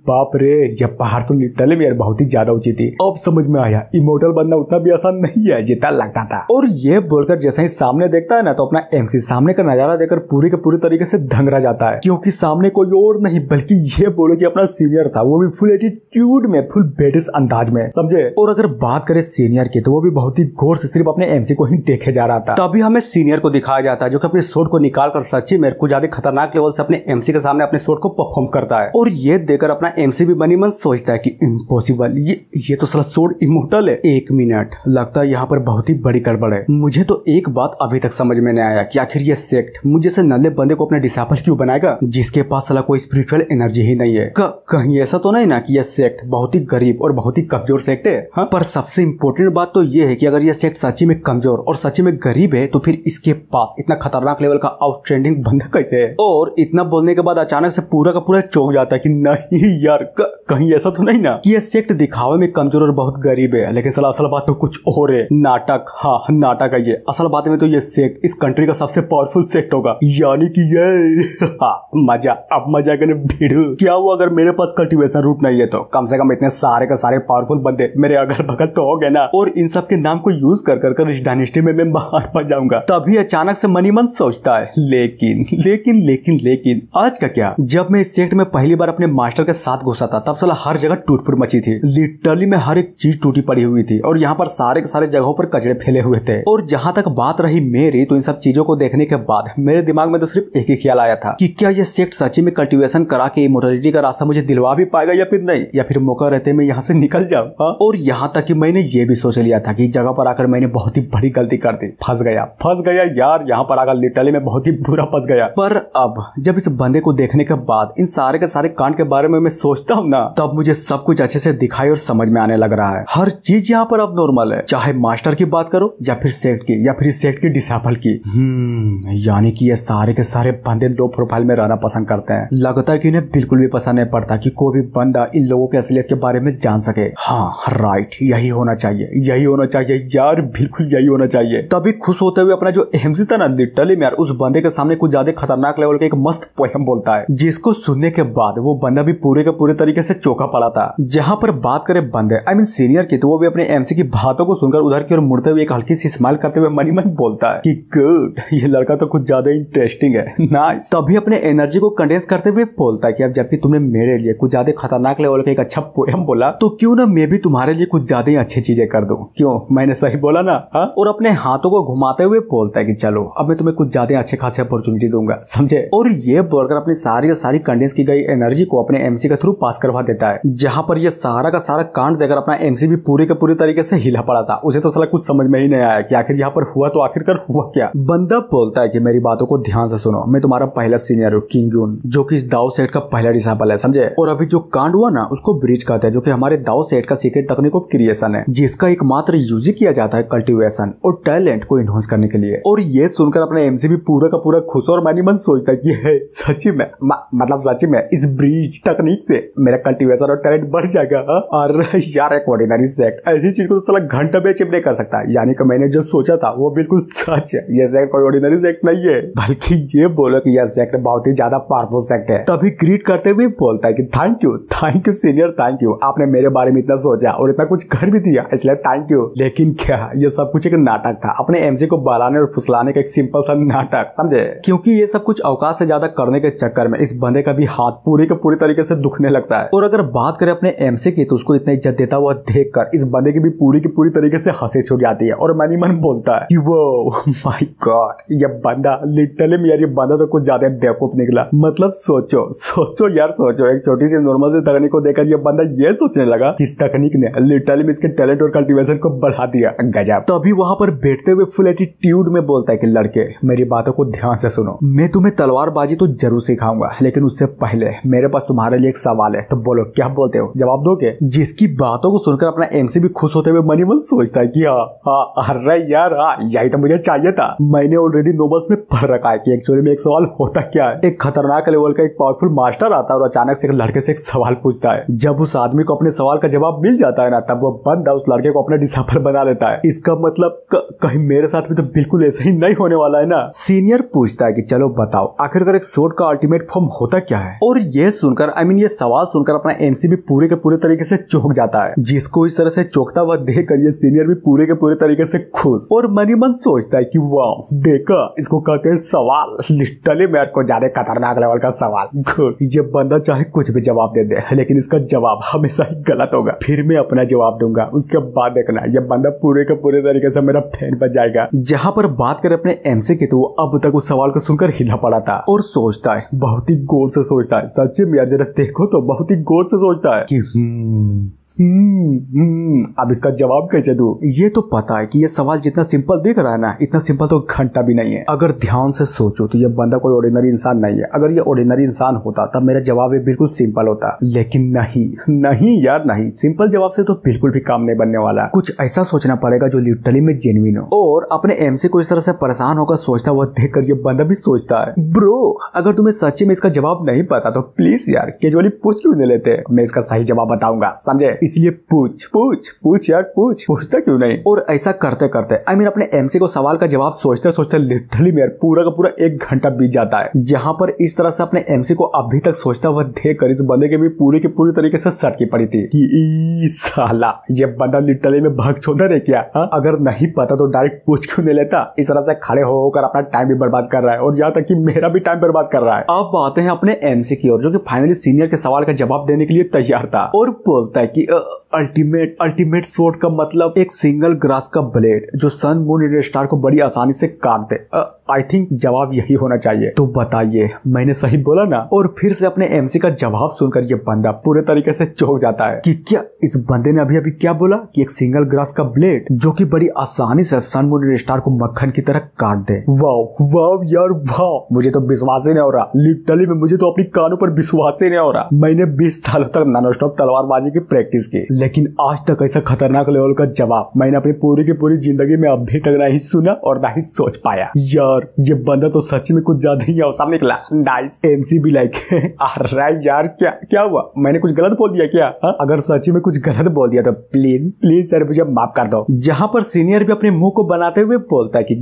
बाप रे, यह पहाड़ तो लिटरली में यार बहुत ही ज्यादा ऊंची थी। अब समझ में आया इमोर्टल बनना उतना भी आसान नहीं है जितना लगता था। और ये बोलकर जैसे ही सामने देखता है ना, तो अपना एमसी सामने का नजारा देखकर पूरे के पूरे तरीके से धंगरा जाता है, क्योंकि सामने कोई और नहीं बल्कि ये बोलो कि अपना सीनियर था, वो भी फुल एटीट्यूड में, फुल बेडिस अंदाज में, समझे। और अगर बात करें सीनियर की, तो वो भी बहुत ही गौर से सिर्फ अपने एमसी को ही देखे जा रहा था। तभी हमें सीनियर को दिखाया जाता है, जो कि अपने शॉट को निकाल कर सच्ची में कुछ ज्यादा खतरनाक लेवल से अपने एमसी के सामने अपने शॉट को परफॉर्म करता है। और ये देखकर अपना एमसी भी बनी मन सोचता है कि इम्पॉसिबल, ये तो साला शॉट इमोर्टल है। एक मिनट, लगता है यहाँ पर बहुत ही बड़ी गड़बड़ है। मुझे तो एक बात अभी तक समझ में नहीं आया कि आखिर ये सेक्ट मुझे से नल्ले बंदे को अपने डिसाइपल क्यों बनाएगा, जिसके पास साला कोई स्पिरिचुअल एनर्जी ही नहीं है। कहीं ऐसा तो नहीं ना कि यह सेक्ट बहुत ही गरीब और बहुत ही कमजोर सेक्ट है। हाँ? पर सबसे इम्पोर्टेंट बात तो ये है कि अगर यह सेक्ट सच्ची में कमजोर और सच्ची में गरीब है, तो फिर इसके पास इतना खतरनाक लेवल का आउटस्टैंडिंग बंदा कैसे है। और इतना बोलने के बाद अचानक से पूरा का पूरा चौंक जाता है कि नहीं यार, कहीं ऐसा तो नहीं ना कि यह सेक्ट दिखावे में कमजोर और बहुत गरीब है, लेकिन साला असल बात तो कुछ और है। नाटक, हाँ नाटक है ये। असल बात में तो ये सेक्ट इस कंट्री का सबसे पावरफुल सेक्ट होगा, यानी कि ये हाँ मजा, अब मजा करने भिड़ू। क्या हुआ अगर मेरे पास कल्टीवेशन रूट नहीं है, तो कम से कम इतने सारे का सारे पावरफुल बंदे मेरे अगल बगल तो हो गए ना। और इन सब के नाम को यूज कर कर इस डायनेस्टी में मैं बाहर पड़ जाऊंगा। तभी अचानक से मनी मन सोचता है, लेकिन लेकिन लेकिन लेकिन आज का क्या। जब मैं इस सेक्ट में पहली बार अपने मास्टर के साथ घुसा था, तब साला हर जगह टूट-फूट मची थी। लिटरली में हर एक चीज टूटी पड़ी हुई थी और यहाँ पर सारे के सारे जगहों पर कचरे फैले हुए थे। और जहाँ तक बात रही मेरी, तो इन सब चीजों को देखने के बाद मेरे दिमाग में तो सिर्फ एक ही ख्याल आया था कि क्या यह सेक्ट सच्ची में कल्टीवेशन करा के इमोर्टलिटी का रास्ता मुझे दिलवा भी पाएगा या फिर नहीं, या फिर मौका रहते मैं यहाँ से निकल जाऊँ। और यहाँ तक कि मैंने ये भी सोच लिया था कि इस जगह पर आकर मैंने बहुत ही बड़ी गलती कर दी, फंस गया यार, यहाँ पर आकर लिटरली में बहुत ही बुरा फंस गया। पर अब जब इस बंदे को देखने के बाद इन सारे के सारे कांड के बारे में मैं सोचता हूँ ना, तब मुझे सब कुछ अच्छे से दिखाई और समझ में आने लग रहा है। हर चीज यहाँ पर अब नॉर्मल है, चाहे मास्टर की बात करो या फिर सेक्ट की या फिर सेक्ट की डिसाइपल की। यानी कि ये सारे के सारे बंदे लो प्रोफाइल में रहना पसंद करते हैं। लगता है कि इन्हें बिल्कुल भी पसंद नहीं पड़ता कि कोई भी बंदा इन लोगों के असलियत के बारे में जान सके। हाँ राइट, यही होना चाहिए यार, बिल्कुल यही होना चाहिए। तभी खुश होते हुए अपना जो एमसी था ना, लिटरली में यार उस बंदे के सामने कुछ ज्यादा खतरनाक लेवल का एक मस्त पोएम बोलता है, जिसको सुनने के बाद वो बंदा भी पूरे के पूरे तरीके से चौंका पड़ा था। जहाँ पर बात करें बंदे आई मीन सीनियर की, तो वो भी अपने एमसी की बातों को सुनकर उधर की ओर मुड़ते हुए एक हल्की सी स्माइल करते हुए मनी मन बोलता है कि गुड, ये लड़का तो कुछ ज्यादा इंटरेस्टिंग है, नाइस। तभी अपने एनर्जी को कंडेंस करते हुए बोलता है कि अब जबकि तुमने मेरे लिए कुछ ज्यादा खतरनाक लेवल का एक अच्छा पोएम बोला, तो क्यों ना मैं भी तुम्हारे लिए कुछ ज्यादा ही अच्छी चीजें कर दूं। क्यों, मैंने सही बोला ना। हाँ, और अपने हाथों को घुमाते हुए बोलता है कि चलो अब मैं तुम्हें कुछ ज्यादा अच्छे खासे अपॉर्चुनिटी दूंगा, समझे। और ये बोलकर अपनी सारी कंडेंस की गई एनर्जी को अपने एमसी के थ्रू पास करवा देता है, जहां पर ये सारा का सारा कांड देकर अपना एमसी भी पूरे के पूरी तरीके से हिला पड़ा था। उसे तो साला कुछ समझ में ही नहीं आया कि आखिर यहाँ पर हुआ तो आखिरकार हुआ क्या। बंदा बोलता है कि मेरी बातों को ध्यान से सुनो, मैं तुम्हारा पहला सीनियर हूँ, किंग यून, जो कि इस दाओ सेठ का पहला डिसाइपल है, समझे। और अभी जो कांड हुआ ना उसको ब्रीच कहते हैं, जो कि हमारे दाओ सेठ का सीक्रेट तकनीक ऑफ क्रिएशन है, जिसका एकमात्र यूज किया जाता है कल्टीवेशन और टैलेंट को इनहांस करने के लिए। और ये सुनकर अपने एमसी भी पूरा का पूरा खुश और मन सोचता है कि सच्ची में मतलब सच्ची में इस ब्रीच टेक्निक से मेरा कल्टीवेशन और टैलेंट बढ़ जाएगा। और यार एक ऑर्डिनरी सेक्ट ऐसी चीज को तो साला घंटा भी अचीव नहीं कर सकता। यानी कि मैंने जो सोचा था वो बिल्कुल सच है। ये सेक्ट कोई ऑर्डिनरी सेक्ट नहीं है, बल्कि ये बोलो कि यह सेक्ट बहुत ही ज्यादा पावरफुल सेक्ट है। तभी ग्रीट करते हुए बोलता है कि thank you senior, thank you, आपने मेरे बारे में इतना सोचा और इतना कुछ कर भी दिया, इसलिए थैंक यू। लेकिन क्या ये सब कुछ एक नाटक था, अपने एमसी को बहलाने और फुसलाने का एक सिंपल सा नाटक, समझे। क्योंकि ये सब कुछ अवकाश से ज्यादा करने के चक्कर में इस बंदे का भी हाथ पूरी के पूरी तरीके से दुखने लगता है। और अगर बात करें अपने एमसी की तो उसको इतना इज्जत देता हुआ देखकर इस बंदे की भी पूरी की पूरी तरीके से हंसी छूट जाती है और मन ही मन बोलता है कि वो माय गॉड, ये बंदा लिटरली में यार, ये बंदा तो कुछ ज्यादा बेवकूफ निकला। मतलब सोचो यार, सोचो एक छोटी सी नॉर्मल सी तकनीक को देखकर ये बंदा ये सोचने लगा कि इस तकनीक ने लिटरली में इसके टैलेंट और कल्टीवेशन को बढ़ा दिया। गजब। तभी वहां पर बैठते हुए फुल एटीट्यूड में बोलता है कि लड़के मेरी बातों को ध्यान से सुनो, मैं तुम्हें तलवारबाजी तो जरूर सिखाऊंगा, लेकिन उससे पहले मेरे पास तुम्हारे लिए एक सवाल है, तो बोलो क्या बोलते हो, जवाब दोगे। जिसकी बातों को सुनकर अपना एमसी भी खुश होते हुए मन ही मन सोचता है कि अरे यार यही तो मुझे चाहिए था। मैंने ऑलरेडी नोबल्स में पढ़ रखा है कि एक्चुअली में एक सवाल होता क्या है। एक खतरनाक लेवल का एक पावरफुल मास्टर आता है और अचानक से एक लड़के से एक सवाल पूछता है। जब उस आदमी को अपने सवाल का जवाब मिल जाता है ना, तब वो बंदा उस लड़के को अपना डिसाइपल बना लेता है। इसका मतलब कहीं मेरे साथ भी तो बिल्कुल ऐसा ही नहीं होने वाला है ना। सीनियर पूछता है कि चलो बताओ आखिरकार एक सोर्ड का अल्टीमेट फॉर्म होता क्या है। और ये सुनकर ये सवाल सुनकर अपना एमसी भी पूरे के पूरे तरीके से चौंक जाता है। जिसको इस तरह से चौंकता हुआ देखकर ये सीनियर भी पूरे के पूरे तरीके से खुश और मन ही मन सोचता है कि वाह देखा, इसको कहते हैं सवाल। लिटरली मेरे को ज्यादा खतरनाक लेवल का सवाल। ये बंदा चाहे कुछ भी जवाब दे दे, लेकिन इसका जवाब हमेशा ही गलत होगा। फिर मैं अपना जवाब दूंगा, उसके बाद देखना ये बंदा पूरे के पूरे तरीके से मेरा फैन बन जाएगा। जहां पर बात करें अपने एमसी की तो वो अब तक उस सवाल को सुनकर हिला पड़ा था और सोचता है, बहुत ही गौर से सोचता है। सच्ची में यार जरा देखो तो बहुत ही गौर से सोचता है कि अब इसका जवाब कैसे दूं। ये तो पता है कि ये सवाल जितना सिंपल दिख रहा है ना, इतना सिंपल तो घंटा भी नहीं है। अगर ध्यान से सोचो तो ये बंदा कोई ऑर्डिनरी इंसान नहीं है। अगर ये ऑर्डिनरी इंसान होता तब मेरा जवाब भी बिल्कुल सिंपल होता, लेकिन नहीं यार नहीं, सिंपल जवाब से तो बिल्कुल भी काम नहीं बनने वाला। कुछ ऐसा सोचना पड़ेगा जो लिटरली में जेन्युइन हो। और अपने एमसी को इस तरह से परेशान होकर सोचता हुआ देखकर ये बंदा भी सोचता है, ब्रो अगर तुम्हें सच्ची में इसका जवाब नहीं पता तो प्लीज यार कैजुअली पूछ क्यों नहीं लेते, मैं इसका सही जवाब बताऊंगा, समझे। इसलिए पूछ यार, पूछता क्यों नहीं। और ऐसा करते करते अपने एमसी को सवाल का जवाब सोचते सोचते लिटरली में पूरा का पूरा 1 घंटा बीत जाता है। जहां पर इस तरह से अपने एमसी को अभी तक सोचता हुआ देखकर इस बंदे के भी पूरी की पूरी तरीके से सटकी पड़ी थी कि साला ये बंदा लिटरली में भाग छोड़ है क्या। अगर नहीं पता तो डायरेक्ट पूछ क्यों नहीं लेता। इस तरह से खड़े होकर अपना टाइम भी बर्बाद कर रहा है और यहाँ तक कि मेरा भी टाइम बर्बाद कर रहा है। अब आते हैं अपने एमसी की ओर, जो कि फाइनली सीनियर के सवाल का जवाब देने के लिए तैयार था और बोलता है कि अल्टीमेट स्वॉर्ड का मतलब एक सिंगल ग्रास का ब्लेड जो सन मून एंड स्टार को बड़ी आसानी से काट दे। आई थिंक जवाब यही होना चाहिए। तो बताइए मैंने सही बोला ना। और फिर से अपने एमसी का जवाब सुनकर ये बंदा पूरे तरीके से चौंक जाता है कि क्या इस बंदे ने अभी क्या बोला कि एक सिंगल ग्रास का ब्लेड जो कि बड़ी आसानी से सन मून एंड स्टार को मक्खन की तरह काट दे। वाह यार वाह, मुझे तो विश्वास ही नहीं हो रहा। लिटरली में मुझे तो अपनी कानों पर विश्वास ही नहीं हो रहा। मैंने 20 सालों तक नॉनस्टॉप तलवारबाजी की प्रैक्टिस की, लेकिन आज तक ऐसा खतरनाक लेवल का जवाब मैंने अपनी पूरी की पूरी जिंदगी में अभी तक नहीं सुना और ना ही सोच पाया। यार ये बंदा तो सच में कुछ ज्यादा ही औसम निकला। नाइस। एमसी भी लाइक अरे यार क्या हुआ, मैंने कुछ गलत बोल दिया क्या। अगर सच में कुछ गलत बोल दिया तो प्लीज सर मुझे माफ कर दो। जहां पर सीनियर भी अपने मुंह को बनाते हुए बोलता है कि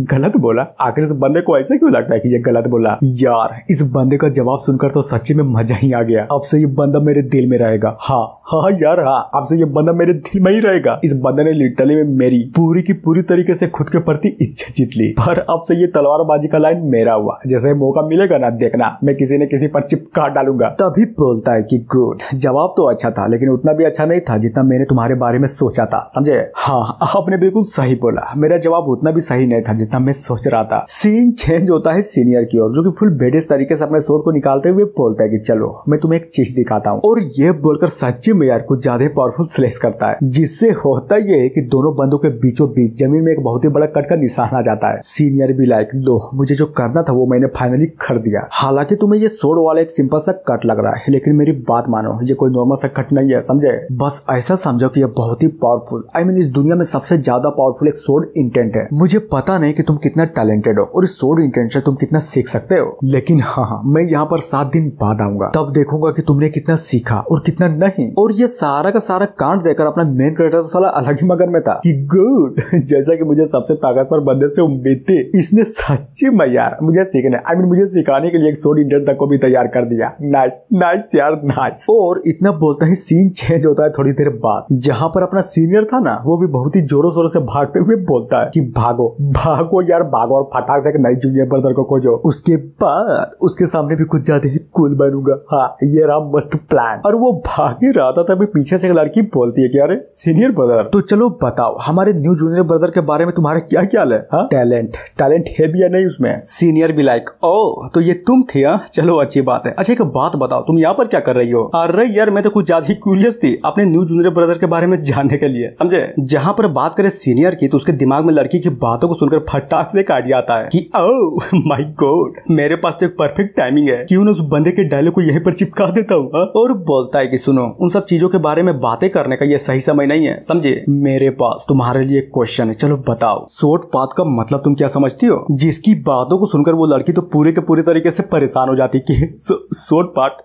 गलत बोला। आखिर इस बंदे को ऐसा क्यों लगता है कि ये गलत बोला। यार इस बंदे का जवाब सुनकर तो सच्ची में मजा ही आ गया। अब से ये बंदा मेरे दिल में रहेगा। हाँ यार हाँ आपसे ये बंदा मेरे दिल में ही रहेगा। इस बंदे ने लिटरली में मेरी पूरी की पूरी तरीके से खुद के प्रति इच्छा जीत ली। पर अब से ये तलवारबाजी का लाइन मेरा हुआ। जैसे मौका मिलेगा ना देखना मैं किसी न किसी पर चिपका डालूंगा। तभी बोलता है कि गुड। जवाब तो अच्छा था लेकिन उतना भी अच्छा नहीं था जितना मैंने तुम्हारे बारे में सोचा था, समझे। हाँ आपने बिल्कुल सही बोला, मेरा जवाब उतना भी सही नहीं था जितना मैं सोच रहा था। सीन चेंज होता है सीनियर की ओर, जो कि फुल बेडिस तरीके से अपने स्वॉर्ड को निकालते हुए बोलता है कि चलो मैं तुम्हें एक चीज दिखाता हूँ। और ये बोलकर सच्ची में यार कुछ ज्यादा पावरफुल स्लैश करता है, जिससे होता ये है कि दोनों बंदों के बीचों बीच जमीन में एक बहुत ही बड़ा कट का निशान आ जाता है। सीनियर भी लाइक लो मुझे जो करना था वो मैंने फाइनली कर दिया। हालांकि तुम्हें ये स्वॉर्ड वाला एक सिंपल सा कट लग रहा है लेकिन मेरी बात मानो ये कोई नॉर्मल सा कट नहीं है, समझे। बस ऐसा समझो कि ये बहुत ही पावरफुल इस दुनिया में सबसे ज्यादा पावरफुल एक स्वॉर्ड इंटेंट है। मुझे पता नहीं कि तुम कितना टैलेंटेड हो और इस स्वॉर्ड इंटेंट से तुम कितना सीख सकते हो, लेकिन हाँ मैं यहाँ पर 7 दिन बाद आऊंगा, तब देखूंगा कि तुमने कितना सीखा और कितना नहीं। और ये सारा का सारा कांड देखकर अपना मेन कैरेक्टर तो साला अलग ही मगन में था कि गुड जैसा कि मुझे सबसे ताकतवर बंदे से उम्मीद थी, इसने सच्ची में यार मुझे सीखने मुझे सिखाने के लिए एक स्वॉर्ड इंटेंट तक को भी तैयार कर दिया। नाइस नाइस यार नाइस। और इतना बोलता ही सीन चेंज होता है थोड़ी देर बाद, जहाँ पर अपना सीनियर था ना वो भी बहुत ही जोरों शोरों से भागते हुए बोलता है कि भागो भागो यार भागो और फटाक से एक नई जूनियर ब्रदर को खोजो। उसके बाद उसके सामने भी कुछ ज्यादा ही कूल बनूंगा। हाँ ये रहा मस्त प्लान। और वो भाग ही रहा था तभी पीछे से एक लड़की बोलती है कि अरे सीनियर ब्रदर तो चलो बताओ हमारे न्यू जूनियर ब्रदर के बारे में तुम्हारा क्या ख्याल है। हाँ टैलेंट है भी या नहीं उसमें। सीनियर भी लाइक ओ तो ये तुम थे। हाँ चलो अच्छी बात है। अच्छा एक बात बताओ तुम यहाँ पर क्या कर रही हो। अरे यार मैं तो कुछ ज्यादा ही क्यूरियस थी अपने न्यू जूनियर ब्रदर के बारे में जानने के लिए, समझे। जहाँ पर बात करें सीनियर की तो उसके दिमाग में लड़की की बातों को सुनकर फटाक से एक आइडिया आता है कि ओह माय गॉड मेरे पास तो एक परफेक्ट टाइमिंग है, क्यों ना उस बंदे के डायलॉग को यहीं पर चिपका देता हूँ। और बोलता है कि सुनो उन सब चीजों के बारे में बातें करने का ये सही समय नहीं है, समझे। मेरे पास तुम्हारे लिए एक क्वेश्चन है, चलो बताओ शॉर्ट पाथ का मतलब तुम क्या समझती हो। जिसकी बातों को सुनकर वो लड़की तो पूरे के पूरे तरीके से परेशान हो जाती कि शॉर्ट पाथ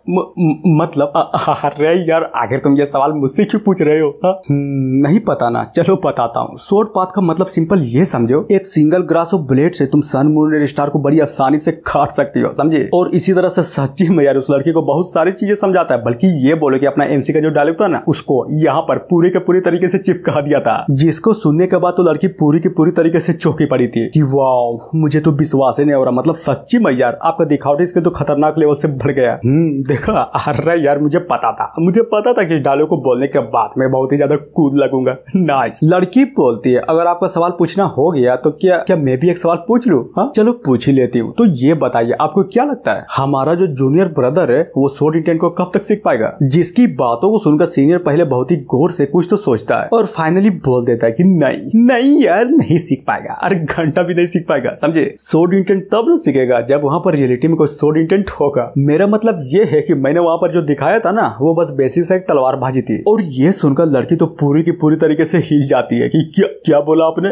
मतलब अरे यार आखिर तुम ये सवाल मुझसे क्यों पूछ रहे हो। नहीं पता ना, चलो बताता हूँ। शॉर्ट पाथ का मतलब सिंपल ये समझो एक सिंगल ग्रास ऑफ ब्लेड से तुम सन मून और स्टार को बड़ी आसानी से काट सकती हो, समझे। और इसी तरह से सच्ची में यार उस लड़की को बहुत सारी चीजें समझाता है, बल्कि ये बोलो कि अपना एमसी का जो डायलॉग था ना उसको यहाँ पर पूरे के पूरे तरीके से चिपका दिया था, जिसको सुनने के बाद तो लड़की पूरी की पूरी तरीके से चौंकी पड़ी थी कि वाह मुझे तो विश्वास ही नहीं हो रहा। मतलब सच्ची में यार आपका दिखावटी इसके तो खतरनाक लेवल से बढ़ गया। देखा अरे यार मुझे पता था कि डायलॉग को बोलने के बाद मैं बहुत ही ज्यादा कूल लगूंगा। नाइस। लड़की बोलती है अगर आपका सवाल पूछना हो गया तो क्या मैं भी एक सवाल पूछ लूं। हाँ चलो पूछ ही लेती हूँ। तो ये बताइए आपको क्या लगता है हमारा जो जूनियर ब्रदर है वो शॉर्ट इंटेंट को कब तक सीख पाएगा। जिसकी बातों को सुनकर सीनियर पहले बहुत ही गौर से कुछ तो सोचता है और फाइनली बोल देता है कि नहीं यार नहीं सीख पाएगा। अरे घंटा भी नहीं सीख पाएगा, समझे। शॉर्ट इंटेंट तब न सीखेगा जब वहाँ पर रियलिटी में कोई शॉर्ट इंटेंट होगा। मेरा मतलब ये है कि मैंने वहाँ पर जो दिखाया था ना वो बस बेसिक से एक तलवारबाजी थी। और ये सुनकर लड़की तो पूरी की पूरी तरीके से हिल जाती है कि क्या बोला आपने।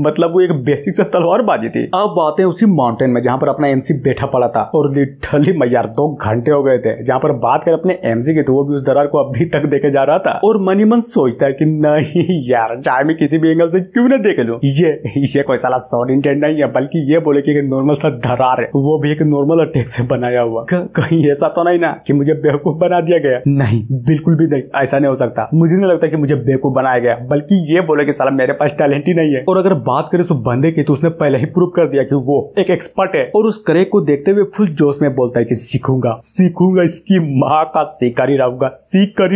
मतलब वो एक बेसिक से तलवारबाजी थी। अब बातें उसी माउंटेन में जहाँ पर अपना एमसी बैठा पड़ा था और लिटरली मैं यार 2 घंटे हो गए थे जहाँ पर बात कर अपने एमसी की तो वो भी उस दरार को अभी तक देखे जा रहा था। और मनी मन सोचता है कि नहीं यार चाहे मैं किसी भी एंगल से क्यों ना देख लूं, ये कोई साला शॉर्ट इंटेंट नहीं है बल्कि ये बोले कि नॉर्मल सा दरार है, वो भी एक नॉर्मल अटैक से बनाया हुआ। कहीं ऐसा तो नहीं ना कि मुझे बेवकूफ बना दिया गया। नहीं बिल्कुल भी नहीं, ऐसा नहीं हो सकता। मुझे नहीं लगता कि मुझे बेवकूफ बनाया गया, बल्कि ये बोले कि साला मेरे पास टैलेंट ही नहीं है। और अगर बात करें उस बंदे की तो उसने पहले ही प्रूव कर दिया कि वो एक एक्सपर्ट है। और उस क्रैक को देखते हुए फुल जोश में बोलता है कि सीखूंगा इसकी माँ का सीकर ही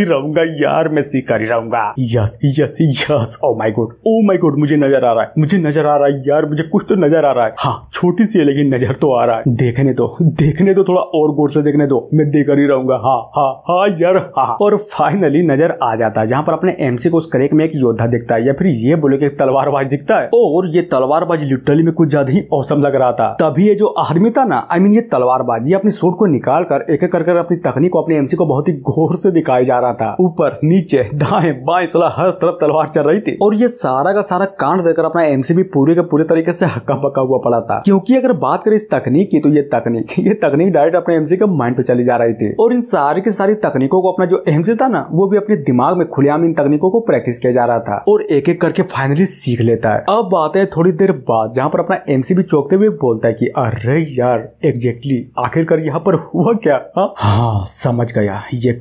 रहूंगा यार मैं सीकर ही रहूंगा। यस ओ माय गॉड मुझे नजर आ रहा है यार मुझे कुछ तो नजर आ रहा है। हाँ छोटी सी है लेकिन नजर तो आ रहा है। देखने दो थोड़ा और गौर से देखने दो, मैं देकर ही रहूंगा। हाँ यार हाँ। और फाइनली नजर आ जाता है जहाँ पर अपने एमसी को उस क्रैक में एक योद्धा दिखता है या फिर ये बोले कि तलवारबाज दिखता है। और ये तलवारबाज लिटरली में कुछ ज्यादा ही औसम लग रहा था। तभी ये जो आदमी था ना ये तलवारबाज ये अपनी सूट को निकाल कर एक एक कर अपनी तकनीक को अपने एमसी को बहुत ही गौर से दिखाई जा रहा था। ऊपर नीचे दाएं बाएं सला हर तरफ तलवार चल रही थी। और ये सारा का सारा कांड देखकर अपना एमसी भी पूरे के पूरे तरीके से हक्का बक्का हुआ पड़ा था। क्योंकि अगर बात करें इस तकनीक की तो ये तकनीक डायरेक्ट अपने एमसी के माइंड पे चली जा रही थी। और इन सारी की सारी तकनीकों को अपना जो एमसी था ना वो भी अपने दिमाग में खुलेआम इन तकनीकों को प्रैक्टिस किया जा रहा था और एक एक करके फाइनली सीख लेता है। अब बात है थोड़ी देर बाद जहाँ पर अपना एमसी भी चौंकते हुए बोलता है कि अरे यार एग्जैक्टली आखिरकार यहाँ पर हुआ क्या। हाँ समझ गया, ये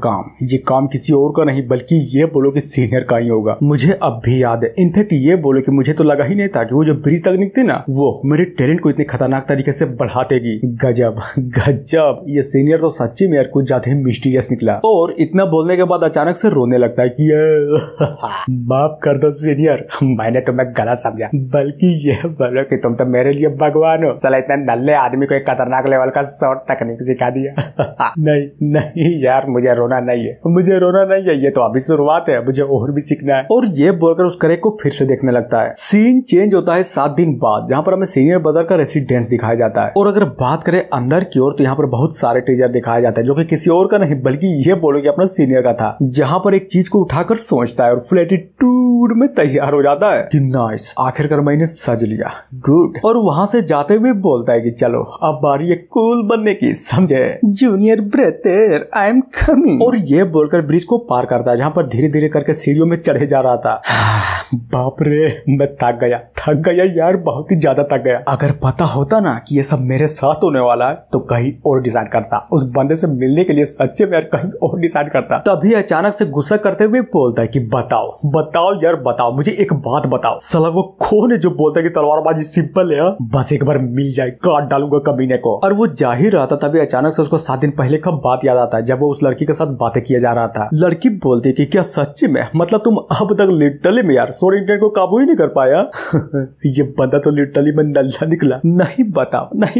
काम किसी और का नहीं बल्कि ये बोलो कि सीनियर का ही होगा। मुझे अब भी याद है, इनफैक्ट ये बोलो कि मुझे तो लगा ही नहीं था कि वो जो ब्रिज तकनीक थी ना वो मेरे टैलेंट को इतनी खतरनाक तरीके से बढ़ा देगी। गजब गजब, ये सीनियर तो सच्ची में यार कुछ ज्यादा ही मिस्टीरियस निकला। और इतना बोलने के बाद अचानक से रोने लगता है कि माफ कर दो सीनियर, मैंने तुम्हें गलत समझा, बल्कि ये बोलो कि तुम तो मेरे लिए भगवान हो। साला इतने नल्ले आदमी को एक खतरनाक लेवल का शॉर्ट तकनीक सिखा दिया। नहीं नहीं यार, मुझे रोना नहीं है, मुझे रोना नहीं है, ये तो अभी शुरुआत है, मुझे और भी सीखना है। और ये बोलकर उस क्रेग को फिर से देखने लगता है। सीन चेंज होता है 7 दिन बाद, जहाँ पर हमें सीनियर ब्रदर का रेसिडेंस दिखाया जाता है। और अगर बात करें अंदर की ओर तो यहाँ पर बहुत सारे टीजर दिखाया जाता है जो कि किसी और का नहीं बल्कि ये बोलो कि अपना सीनियर का था, जहाँ पर एक चीज को उठाकर सोचता है और फुल एटीट्यूड में तैयार हो जाता है कि नाइस, आखिरकार मैंने सज लिया, गुड। और वहां से जाते हुए बोलता है कि चलो अब बारी है कूल बनने की, समझे junior brother, I am coming. और ये बोलकर ब्रिज को पार करता है, जहाँ पर धीरे धीरे करके सीढ़ियों में चढ़े जा रहा था। बाप रे, मैं थक गया यार, बहुत ही ज्यादा थक गया। अगर पता होता ना कि ये सब मेरे साथ होने वाला है तो कहीं और डिसाइड करता, उस बंदे से मिलने के लिए सच्चे में यार कहीं और डिसाइड करता। तभी अचानक से गुस्सा करते हुए बोलता है कि बताओ यार बताओ, मुझे एक बात बताओ। साला वो कौन है जो बोलता है कि तलवारबाजी सिंपल है, बस एक बार मिल जाए काट डालूंगा कमीने को। और वो जा ही रहा था तभी अचानक से उसको 7 दिन पहले का बात याद आता है, जब वो उस लड़की के साथ बातें किया जा रहा था। लड़की बोलती है कि क्या सच्ची में, मतलब तुम अब तक लिटरली में यार सोड इंटेंट को काबू ही नहीं कर पाया। ये बंदा तो लिटरली में नल्ला निकला। नहीं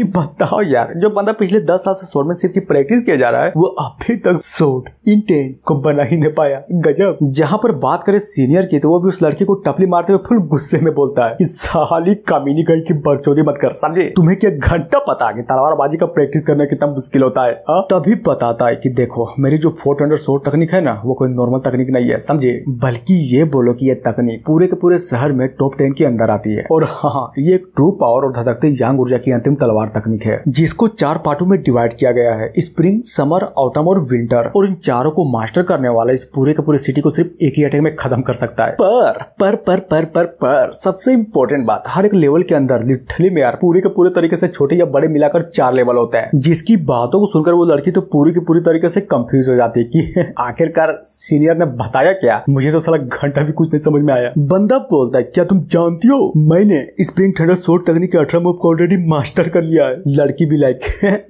बताओ यार, जो बंदा पिछले 10 साल से स्वॉर्डमैनशिप की प्रैक्टिस किया जा रहा है वो अभी तक सोड इंटेंट को बना ही नहीं पाया। गजब। जहाँ पर बात करें सीनियर की तो वो भी उस लड़की को टपली मारते हुए फुल गुस्से में बोलता है कि साली कमीनी गई की बरचोदी मत कर, समझे? तुम्हें क्या घंटा पता है कि तलवारबाजी का प्रैक्टिस करना कितना मुश्किल होता है? तभी बताता है कि देखो मेरी जो 400 सोड तकनीक है ना वो कोई नॉर्मल तकनीक नहीं है, समझे, बल्कि ये बोलो कि ये तकनीक पूरे के पूरे शहर में टॉप 10 के अंदर आती है। और हाँ, ये एक ट्रू पावर और धधकते यांग ऊर्जा की अंतिम तलवार तकनीक है, जिसको 4 पार्टों में डिवाइड किया गया है, स्प्रिंग, समर, ऑटम और विंटर। और इन चारों को मास्टर करने वाला इस पूरे के पूरे सिटी को सिर्फ एक ही अटैक में खत्म कर सकता है। पर सबसे इम्पोर्टेंट बात, हर एक लेवल के अंदर लिटरली में यार पूरे के पूरे तरीके से छोटे या बड़े मिलाकर 4 लेवल होते हैं, जिसकी बातों को सुनकर वो लड़की तो पूरी की पूरी तरीके से कंफ्यूज हो जाती है कि आखिरकार सीनियर ने बताया क्या। मुझे तो साला घंटा भी कुछ नहीं समझ में आया। बंदा बोलता है क्या तुम जानती हो मैंने स्प्रिंग थंडर सोड तकनीक के 18 मूव को ऑलरेडी मास्टर कर लिया है। लड़की भी लाइक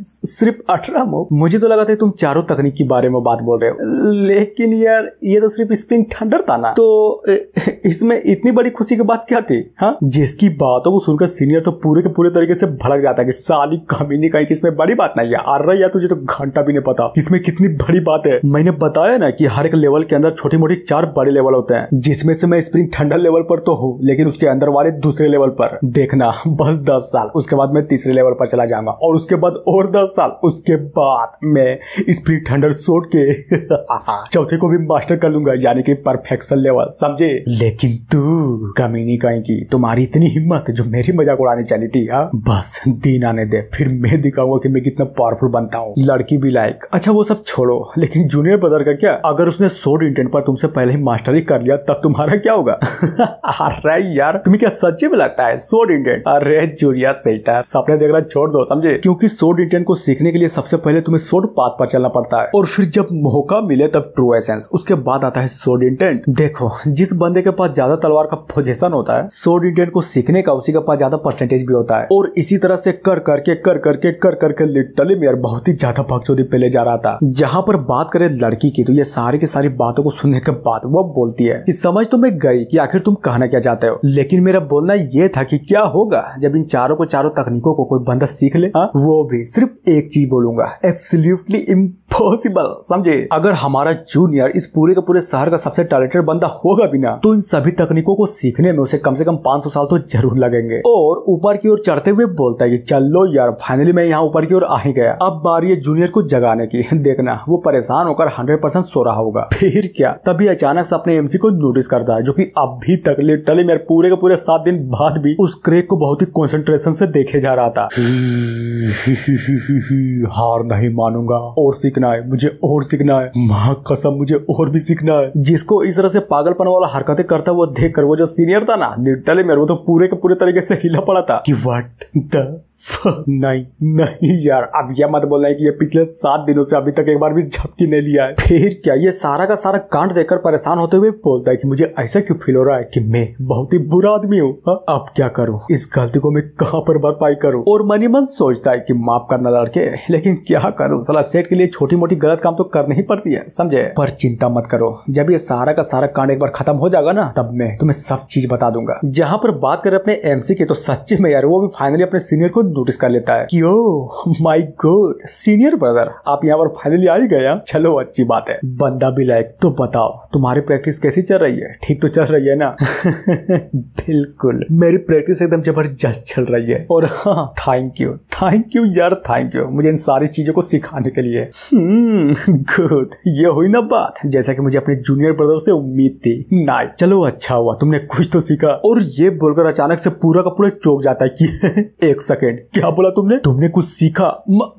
सिर्फ 18 मूव? मुझे तो लगा था तुम चारों तकनीक के बारे में बात बोल रहे हो, लेकिन यार ये तो सिर्फ स्प्रिंग थंडर था ना, तो इसमें इतनी बड़ी खुशी की बात क्या थी? हाँ, जिसकी बातों को सुनकर सीनियर तो पूरे के पूरे तरीके से भड़क जाता है कि साली कमीनी कहीं कि इसमें बड़ी बात नहीं है। आ रहा है यार, तुझे तो घंटा भी नहीं पता इसमें कितनी बड़ी बात है। मैंने बताया ना कि हर एक लेवल के अंदर छोटी मोटी 4 बड़े लेवल होते हैं, जिसमें से मैं स्प्रिंग थंडर लेवल पर तो हूँ, लेकिन उसके अंदर वाले दूसरे लेवल पर देखना बस 10 साल, उसके बाद मैं तीसरे लेवल पर चला जाऊंगा और उसके बाद और 10 साल, उसके बाद मैं स्प्रिंग थंडर सोड के चौथे को भी मास्टर कर लूंगा, यानी कि परफेक्शन लेवल, समझे? लेकिन तू कमीनी कहीं की, तुम्हारी इतनी हिम्मत जो मेरी मजाक उड़ाने चली थी? बस दिन आने दे, फिर मैं दिखाऊंगा कि मैं कितना पावरफुल बनता हूँ। लड़की भी लाइक अच्छा वो सब छोड़ो, लेकिन जूनियर ब्रदर का क्या? अगर उसने सोड इंटेंट पर तुमसे पहले ही मास्टरी कर लिया तब तुम्हारा क्या होगा? अरे यार, तुम्हें क्या सच्ची में लगता है सोड इंटेंट? अरे जूनियर सेटर, सपने देखना छोड़ दो, समझे? क्योंकि सोड इंटेंट को सीखने के लिए सबसे पहले तुम्हें सोड पाथ पर चलना पड़ता है, और फिर जब मौका मिले तब ट्रू एसेंस, उसके बाद आता है सोड इंटेंट। देखो, जिस बंदे के पास ज्यादा तलवार का पोजीशन होता है, सोड इंटेंट को सीखने का उसी के पास ज्यादा परसेंटेज भी होता है। और इसी तरह से कर करके लिटरली में यार बहुत ही ज्यादा भगचोदी पे ले जा रहा था। जहाँ पर बात करें लड़की की तो ये सारी की सारी बातों को सुनने के बाद वो बोलती है कि समझ तो मैं गई कि आखिर तुम कहना क्या चाहते हो, लेकिन मेरा बोलना ये था कि क्या होगा जब इन चारों तकनीकों को कोई बंदा सीख ले? वो भी सिर्फ एक चीज बोलूंगा, एब्सोल्युटली इम्पॉसिबल, समझे? अगर हमारा जूनियर इस पूरे के पूरे शहर का सबसे टैलेंटेड बंदा होगा भी ना, तो इन सभी तकनीकों को सीखने में उसे कम से कम 500 साल तो जरूर लगेंगे। और ऊपर की ओर चढ़ते हुए बोलता है कि चलो यार, फाइनली मैं यहाँ ऊपर की ओर आ ही गया, अब बारी है जूनियर को जगाने की। देखना वो परेशान होकर 100% सो रहा होगा। फिर क्या, तभी अचानक से अपने एमसी को नोटिस करता है, जो कि अभी तक लिटरली मेरे पूरे के पूरे 7 दिन बाद भी उस क्रेग को बहुत ही कंसंट्रेशन से देखे जा रहा था। हार नहीं मानूंगा, और सीखना है मुझे, और सीखना है, मां कसम मुझे और भी सीखना है। जिसको इस तरह से पागलपन वाला हरकतें करता हुआ देखकर वो जो सीनियर था ना, लिटरली मेरे वो तो पूरे के पूरे तरीके से हिला पड़ा था कि व्हाट द नहीं नहीं यार, अब यह मत बोलना है कि ये पिछले 7 दिनों से अभी तक एक बार भी झपकी नहीं लिया है। फिर क्या? ये सारा का सारा कांड देखकर परेशान होते हुए बोलता है कि मुझे ऐसा क्यों फील हो रहा है कि मैं बहुत ही बुरा आदमी हूँ। अब क्या करूँ? इस गलती को मैं कहाँ पर भरपाई करूँ? और मन ही मन सोचता है कि माफ करना लड़के, लेकिन क्या करूँ, साला सेठ के लिए छोटी मोटी गलत काम तो करनी ही पड़ती है, समझे। पर चिंता मत करो, जब ये सारा का सारा कांड एक बार खत्म हो जाएगा ना, तब मैं तुम्हें सब चीज बता दूंगा। जहाँ पर बात करें अपने एमसी की, तो सच्ची में यार वो भी फाइनली अपने सीनियर को नोटिस कर लेता है कि oh my God senior brother, आप यहाँ पर फाइनली आ ही गए। चलो अच्छी बात है। बंदा भी लायक, तो बताओ तुम्हारी प्रैक्टिस कैसी चल रही है? ठीक तो चल रही है ना? बिल्कुल, मेरी प्रैक्टिस एकदम जबरदस्त चल रही है। और हाँ, थैंक यू यार, थैंक यू मुझे इन सारी चीजों को सिखाने के लिए। गुड, ये हुई ना बात जैसा कि मुझे अपने जूनियर ब्रदर से उम्मीद थी। नाइस, चलो अच्छा हुआ तुमने कुछ तो सीखा। और ये बोलकर अचानक से पूरा का पूरा चौंक जाता है कि एक सेकेंड, क्या बोला तुमने कुछ सीखा?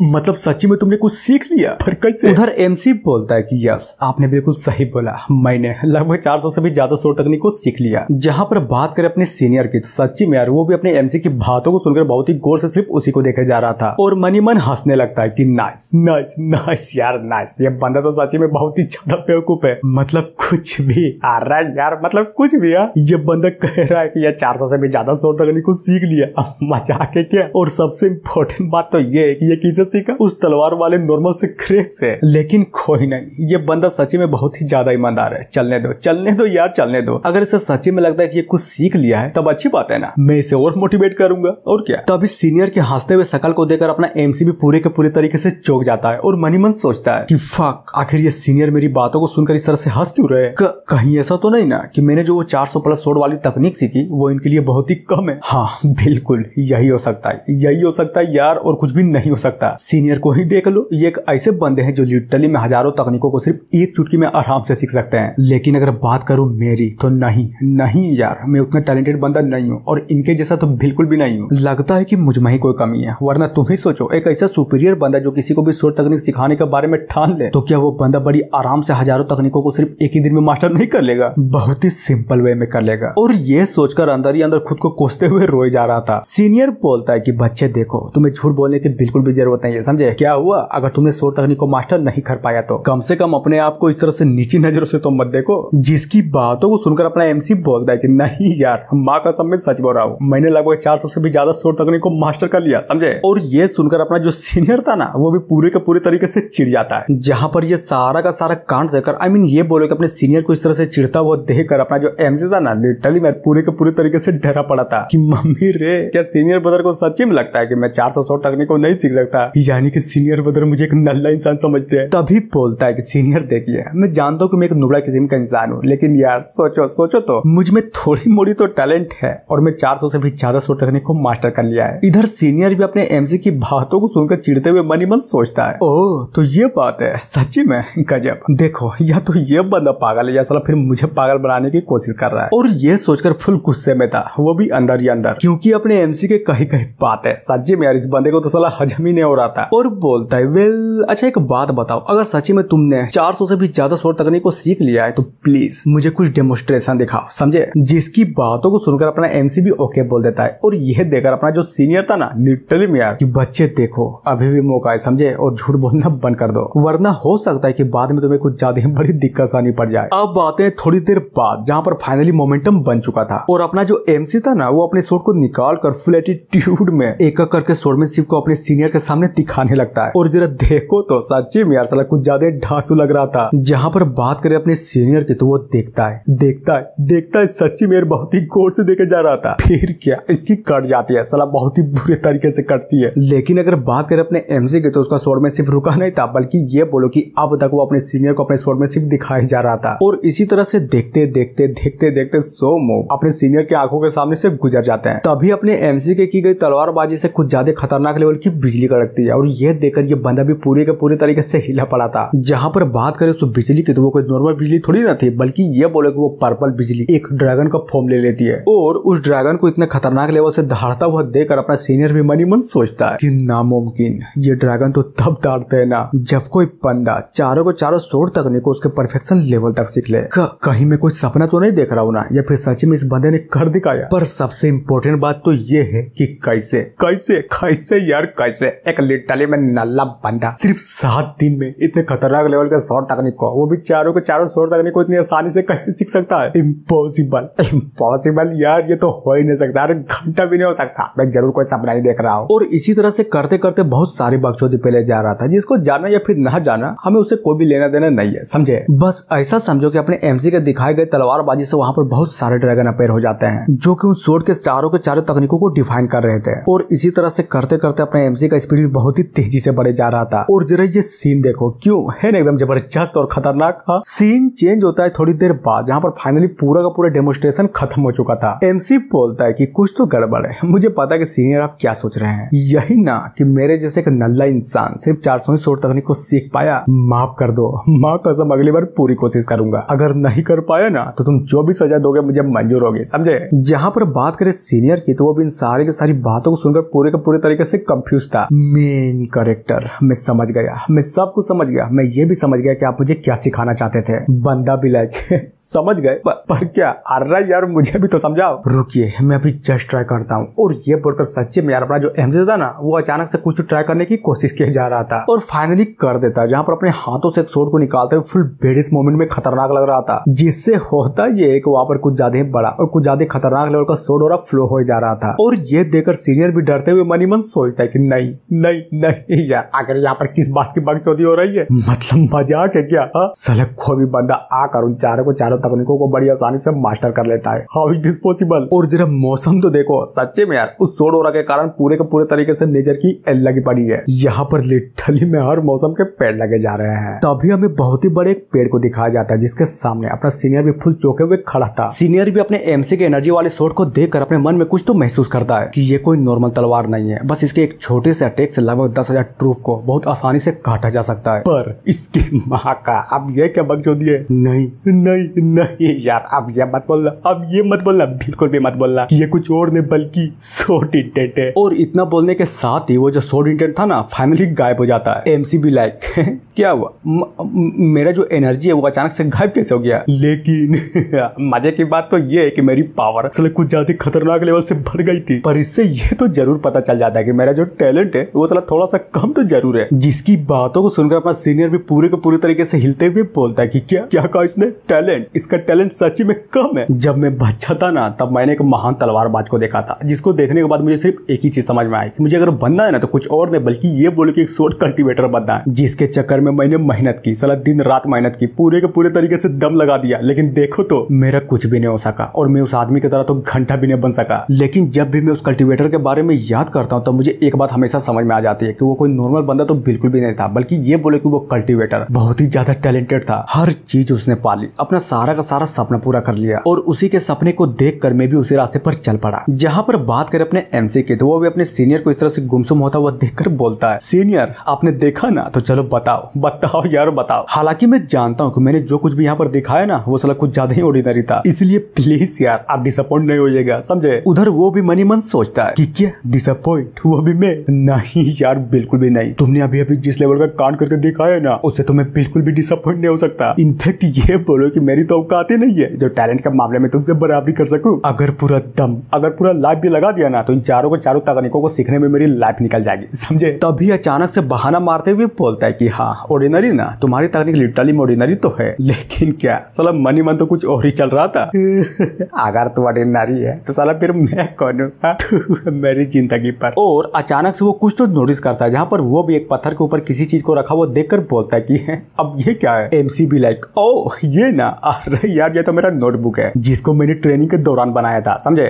मतलब सच्ची में तुमने कुछ सीख लिया? पर कैसे? उधर एमसी बोलता है कि यस, आपने बिल्कुल सही बोला, मैंने लगभग 400 से भी ज्यादा शोर तकनीक को सीख लिया। जहाँ पर बात करें अपने सीनियर की, तो सच्ची में यार वो भी अपने एमसी की बातों को सुनकर बहुत ही गौर से सिर्फ उसी को देखे जा रहा था और मन ही मन हंसने लगता है कि नाइस नाइस नाइस यार, नाइस। ये बंदा तो सच्ची में बहुत ही ज्यादा बेवकूफ है। मतलब कुछ भी आ रहा है यार, मतलब कुछ भी यार। ये बंदा कह रहा है कि यार 400 से भी ज्यादा शोर तकनीक को सीख लिया। अब मजाक है क्या? और सबसे इम्पोर्टेंट बात तो ये है कि ये किसे सीखा? उस तलवार वाले नॉर्मल से क्रैक से। लेकिन कोई नहीं, ये बंदा सच्ची में बहुत ही ज्यादा ईमानदार है। चलने दो यार, चलने दो। अगर इसे सच्ची में लगता है कि ये कुछ सीख लिया है तब अच्छी बात है ना, मैं इसे और मोटिवेट करूंगा। और क्या? तभी सीनियर के हंसते हुए शकल को देखकर अपना एमसी भी पूरे के पूरे तरीके से चौंक जाता है और मन ही मन सोचता है कि फक, आखिर ये सीनियर मेरी बातों को सुनकर इस तरह से हंस क्यों रहे? कहीं ऐसा तो नहीं ना कि मैंने जो वो 400 प्लस शोर वाली तकनीक सीखी वो इनके लिए बहुत ही कम है। हाँ बिल्कुल, यही हो सकता है यार, और कुछ भी नहीं हो सकता। सीनियर को ही देख लो, ये एक ऐसे बंदे हैं जो लिटरली में हजारों तकनीकों को सिर्फ एक चुटकी में आराम से सीख सकते हैं। लेकिन अगर बात करूं मेरी, तो नहीं यार, मैं उतना टैलेंटेड बंदा नहीं हूँ और इनके जैसा तो बिल्कुल भी नहीं हूँ। लगता है कि मुझ में ही कोई कमी है, वरना तुम ही सोचो, एक ऐसा सुपीरियर बंदा जो किसी को भी शोर तकनीक सिखाने के बारे में ठान ले, तो क्या वो बंदा बड़ी आराम से हजारों तकनीकों को सिर्फ एक ही दिन में मास्टर नहीं कर लेगा? बहुत ही सिंपल वे में कर लेगा। और ये सोचकर अंदर ही अंदर खुद को कोसते हुए रोए जा रहा था। सीनियर बोलता है कि बच्चे देखो, तुम्हें झूठ बोलने की बिल्कुल भी जरूरत नहीं है, समझे? क्या हुआ अगर तुमने शोर तकनीक को मास्टर नहीं कर पाया तो कम से कम अपने आप को इस तरह से नीची नजरों से तो मत देखो। जिसकी बातों को सुनकर अपना एमसी बोलता है कि नहीं यार, माँ कसम में सच बोल रहा हूँ, मैंने लगभग 400 से भी ज्यादा शोर तकनीक को मास्टर कर लिया, समझे? और ये सुनकर अपना जो सीनियर था ना, वो भी पूरे के पूरे तरीके से चिढ़ जाता है। जहाँ पर ये सारा का सारा कांड देखकर, आई मीन ये बोलो कि अपने सीनियर को इस तरह से चिढ़ता हुआ देखकर अपना जो एमसी था ना, लिटरली मैं पूरे के पूरे तरीके से डरा पड़ा था कि मम्मी रे, क्या सीनियर ब्रदर को सच्ची में लगता है कि मैं 400 शोर तकनीक को नहीं सीख सकता? यानी कि सीनियर ब्रदर मुझे एक नल्ला इंसान समझते हैं। तभी बोलता है कि सीनियर देखिए, मैं जानता हूँ कि मैं एक नुबड़ा किस्म का इंसान हूँ, लेकिन यार सोचो तो, मुझ में थोड़ी मोड़ी तो टैलेंट है और मैं 400 से भी ज्यादा शोर तकनीक को मास्टर कर लिया है। इधर सीनियर भी अपने एमसी की बातों को सुनकर चिढ़ते हुए मन ही मन सोचता है, ओह तो ये बात है, सच्ची में गजब। देखो, या तो ये बंदा पागल है या साला फिर मुझे पागल बनाने की कोशिश कर रहा है। और ये सोचकर फुल गुस्से में था, वो भी अंदर ही अंदर, क्योंकि अपने एमसी के कहीं बात है। सच्ची में यार इस बंदे को तो साला हजम ही नहीं हो रहा था। और बोलता है, वेल अच्छा एक बात बताओ, अगर सच्ची में तुमने 400 से भी ज्यादा शोर तकनीक को सीख लिया है तो प्लीज मुझे कुछ डेमोन्स्ट्रेशन दिखाओ, समझे? जिसकी बातों को सुनकर अपना एमसी भी ओके बोल देता है। और यह देखकर अपना जो सीनियर था ना, लिटरली में यार कि बच्चे देखो, अभी भी मौका है, समझे? और झूठ बोलना बंद कर दो, वरना हो सकता है कि बाद में तुम्हें कुछ ज्यादा बड़ी दिक्कत आनी पड़ जाए। अब बातें थोड़ी देर बाद, जहाँ पर फाइनली मोमेंटम बन चुका था और अपना जो एमसी था ना, वो अपने शोर को निकाल कर फुल एटीट्यूड में एक करके शोरमैनशिप को अपने सीनियर के सामने दिखाने लगता है। और जरा देखो तो सच्ची में यार साला कुछ ज्यादा ढांसू लग रहा था। जहाँ पर बात करें अपने सीनियर की, तो वो देखता है सच्ची में बहुत ही गौर से देखे जा रहा था। फिर क्या, इसकी कट जाती है, साला बहुत ही बुरे तरीके से कटती है। लेकिन अगर बात करें अपने एमसी की, तो उसका शोरमैनशिप रुका नहीं था, बल्कि ये बोलो कि अब तक वो अपने सीनियर को अपने शोरमैनशिप दिखाई जा रहा था। और इसी तरह से देखते देखते सो मूव अपने सीनियर के आंखों के सामने से गुजर जाते हैं। तभी अपने एमसी के की गई तलवारबाजी से कुछ ज्यादा खतरनाक लेवल की बिजली कड़कती है और यह देखकर ये बंदा भी पूरे के पूरे तरीके से हिला पड़ा था। जहाँ पर बात करें उस बिजली की, तो वो कोई नॉर्मल बिजली थोड़ी ना थी, बल्कि ये बोले कि वो पर्पल बिजली एक ड्रैगन का फॉर्म ले लेती है। और उस ड्रैगन को इतने खतरनाक लेवल से दहाड़ता हुआ देखकर अपना सीनियर भी मन ही मन सोचता है कि नामुमकिन, ये ड्रैगन तो तब दहाड़ते है ना जब कोई बंदा चारों को चारों शोर तकनीक को उसके परफेक्शन लेवल तक सीख ले। कहीं मैं कोई सपना तो नहीं देख रहा हूँ ना, या फिर सच में इस बंदे ने कर दिखाया? पर सबसे इम्पोर्टेंट बात तो ये है कि कैसे। कैसे कैसे यार कैसे एक लिटरली में नल्ला बंदा सिर्फ 7 दिन में इतने खतरनाक लेवल के शॉट तकनीक को, वो भी चारों के चारों शॉट तकनीक को इतनी आसानी से कैसे सीख सकता है? इम्पॉसिबल इम्पॉसिबल यार, ये तो हो ही नहीं सकता। अरे घंटा भी नहीं हो सकता। मैं जरूर कोई सपना ही देख रहा हूँ। और इसी तरह से करते करते बहुत सारी बकचोदी पे ले जा रहा था, जिसको जाना या फिर ना जाना हमें उससे कोई भी लेना देना नहीं है, समझे? बस ऐसा समझो कि अपने एमसी के दिखाए गए तलवारबाजी से वहां पर बहुत सारे ड्रैगन अपेयर हो जाते हैं, जो कि उन शॉट के चारों तकनीकों को डिफाइन कर रहे थे। और इसी तरह से करते करते अपने एमसी का स्पीड भी बहुत ही तेजी से बढ़े जा रहा था। और जरा ये सीन देखो, क्यों है ना एकदम जबरदस्त और खतरनाक। सीन चेंज होता है थोड़ी देर बाद, जहाँ पर फाइनली पूरा का पूरा डेमोन्स्ट्रेशन खत्म हो चुका था। एमसी बोलता है कि कुछ तो गड़बड़ है, मुझे पता है कि सीनियर आप क्या सोच रहे हैं, यही ना कि मेरे जैसे एक नल्ला इंसान सिर्फ 400 शॉट तकनीक को सीख पाया। माफ कर दो, माँ कसम अगली बार पूरी कोशिश करूंगा। अगर नहीं कर पाया ना तो तुम जो भी सजा दोगे मुझे मंजूर होगी, समझे? जहाँ पर बात करें सीनियर की, तो वो भी इन सारी की सारी बातों को सुनकर पूरे के पूरे तरीके से कंफ्यूज था। मेन कैरेक्टर, मैं समझ गया, मैं सब कुछ समझ गया। मैं ये भी समझ गया कि आप मुझे क्या सिखाना चाहते थे। बंदा भी लाइक समझ गए, पर क्या? अरे यार मुझे भी तो समझाओ। रुकिए, मैं अभी जस्ट ट्राई करता हूँ। और ये बोलकर सच्चे में यार अपना जो एमसी था ना, वो अचानक से कुछ ट्राई करने की कोशिश किया जा रहा था और फाइनली कर देता, जहाँ पर अपने हाथों से एक स्वॉर्ड को निकालते हुए फुल बेडिस मोमेंट में खतरनाक लग रहा था। जिससे होता ये कि वहाँ पर कुछ ज्यादा ही बड़ा और कुछ ज्यादा खतरनाक लेवल का स्वॉर्ड और फ्लो हो जा रहा था। और ये देखकर सीनियर भी डरते हुए मन ही मन सोचता है कि नहीं नहीं नहीं यार, आखिर यहाँ पर किस बात की बकचोदी हो रही है? मतलब मजाक है क्या? साला कोई भी बंदा आकर उन चारों तकनीकों को बड़ी आसानी से मास्टर कर लेता है। How is this possible? और जरा मौसम तो देखो, सच्चे में यार उस स्वॉर्ड के कारण पूरे के पूरे तरीके से नेचर की एल लगी पड़ी है। यहाँ पर लिटरली में हर मौसम के पेड़ लगे जा रहे हैं। तभी हमें बहुत ही बड़े एक पेड़ को दिखाया जाता है, जिसके सामने अपना सीनियर भी फुल चौंके हुए खड़ा था। सीनियर भी अपने एमसी के एनर्जी वाले शॉट को देखकर अपने मन में कुछ तो महसूस करता है कि ये कोई नॉर्मल तलवार नहीं है, बस इसके एक छोटे से अटैक से लगभग 10,000 ट्रूप को बहुत आसानी से काटा जा सकता है। पर इसकी माँ का, अब ये क्या बकचोदी है? नहीं नहीं नहीं यार, अब ये मत बोलना, अब ये मत बोलना, बिल्कुल भी मत बोलना। ये कुछ और नहीं बल्कि शॉर्ट इंटेंट है। और इतना बोलने के साथ ही वो जो शॉर्ट इंटेंट था ना, फाइनली गायब हो जाता है। एमसी भी लाइक क्या हुआ? मेरा जो एनर्जी है वो अचानक से गायब कैसे हो गया? लेकिन मजे की बात तो ये है कि मेरी पावर असल कुछ ज्यादा खतरनाक लेवल से बढ़ गई थी। पर इससे ये तो जरूर पता चल जाता है कि मेरा जो टैलेंट है वो थोड़ा सा कम तो जरूर है। जिसकी बातों को सुनकर अपना सीनियर भी पूरे के पूरे तरीके से हिलते हुए बोलता है कि क्या क्या कहा इसने? टैलेंट? इसका टैलेंट सच्ची में कम है। जब मैं बच्चा था ना, तब मैंने एक महान तलवारबाज को देखा था, जिसको देखने के बाद मुझे सिर्फ एक ही चीज समझ में आई कि मुझे अगर बनना है ना तो कुछ और नहीं बल्कि ये बोले कि एक स्वॉर्ड कल्टीवेटर बनना है। जिसके चक्कर में मैंने मेहनत की, साला दिन रात मेहनत की, पूरे के पूरे तरीके से दम लगा दिया। लेकिन देखो तो मेरा कुछ भी नहीं हो सका और मैं उस आदमी की तरह तो घंटा भी नहीं बन सका। लेकिन जब भी मैं उस कल्टीवेटर के बारे में याद करता हूँ तो मुझे एक बात हमेशा समझ में आ जाती है कि वो कोई नॉर्मल बंदा तो बिल्कुल भी नहीं था, बल्कि ये बोले कि वो कल्टीवेटर बहुत ही ज्यादा टैलेंटेड था। हर चीज उसने पाली, अपना सारा का सारा सपना पूरा कर लिया और उसी के सपने को देखकर मैं भी उसी रास्ते पर चल पड़ा। जहाँ पर बात करें अपने एमसी की, तो वो भी अपने सीनियर को इस तरह से गुमसुम होता हुआ देखकर बोलता है, सीनियर आपने देखा ना, तो चलो बताओ बताओ यार बताओ। हालांकि मैं जानता हूँ कि मैंने जो कुछ भी यहाँ पर दिखाया ना वो साला कुछ ज्यादा ही ऑर्डिनरी था, इसलिए प्लीज यार आप डिसअपॉइंट नहीं होइएगा, समझे? उधर वो भी मनी मन सोचता है कि क्या डिसअपॉइंट, वो भी मैं? नहीं यार बिल्कुल भी नहीं। तुमने अभी अभी जिस लेवल का कांड करके दिखाया ना, उससे तो मैं बिल्कुल भी डिसअपॉइंट नहीं हो सकता। इनफैक्ट ये बोलो कि मेरी तो औकात ही नहीं है जो टैलेंट के मामले में तुमसे बराबरी कर सकूं। अगर पूरा दम, अगर पूरा लाइफ भी लगा दिया ना, तो इन चारों तकनीकों को सीखने में मेरी लाइफ निकल जाएगी, समझे? तभी अचानक से बहाना मारते हुए बोलता है कि हाँ ऑर्डिनरी ना, तुम्हारी तकनीक लिटरली ऑर्डिनरी तो है, लेकिन क्या साला मनी मन तो कुछ और ही चल रहा था। अगर तू ऑर्डिनरी है तो साला फिर मैं कौन हूँ मेरी जिंदगी पर। और अचानक से वो कुछ तो नोटिस करता है, जहाँ पर वो भी एक पत्थर के ऊपर किसी चीज को रखा हुआ देखकर बोलता है कि अब ये क्या है? एमसी भी लाइक ओ ये ना, अरे यार ये तो मेरा नोटबुक है जिसको मैंने ट्रेनिंग के दौरान बनाया था, समझे?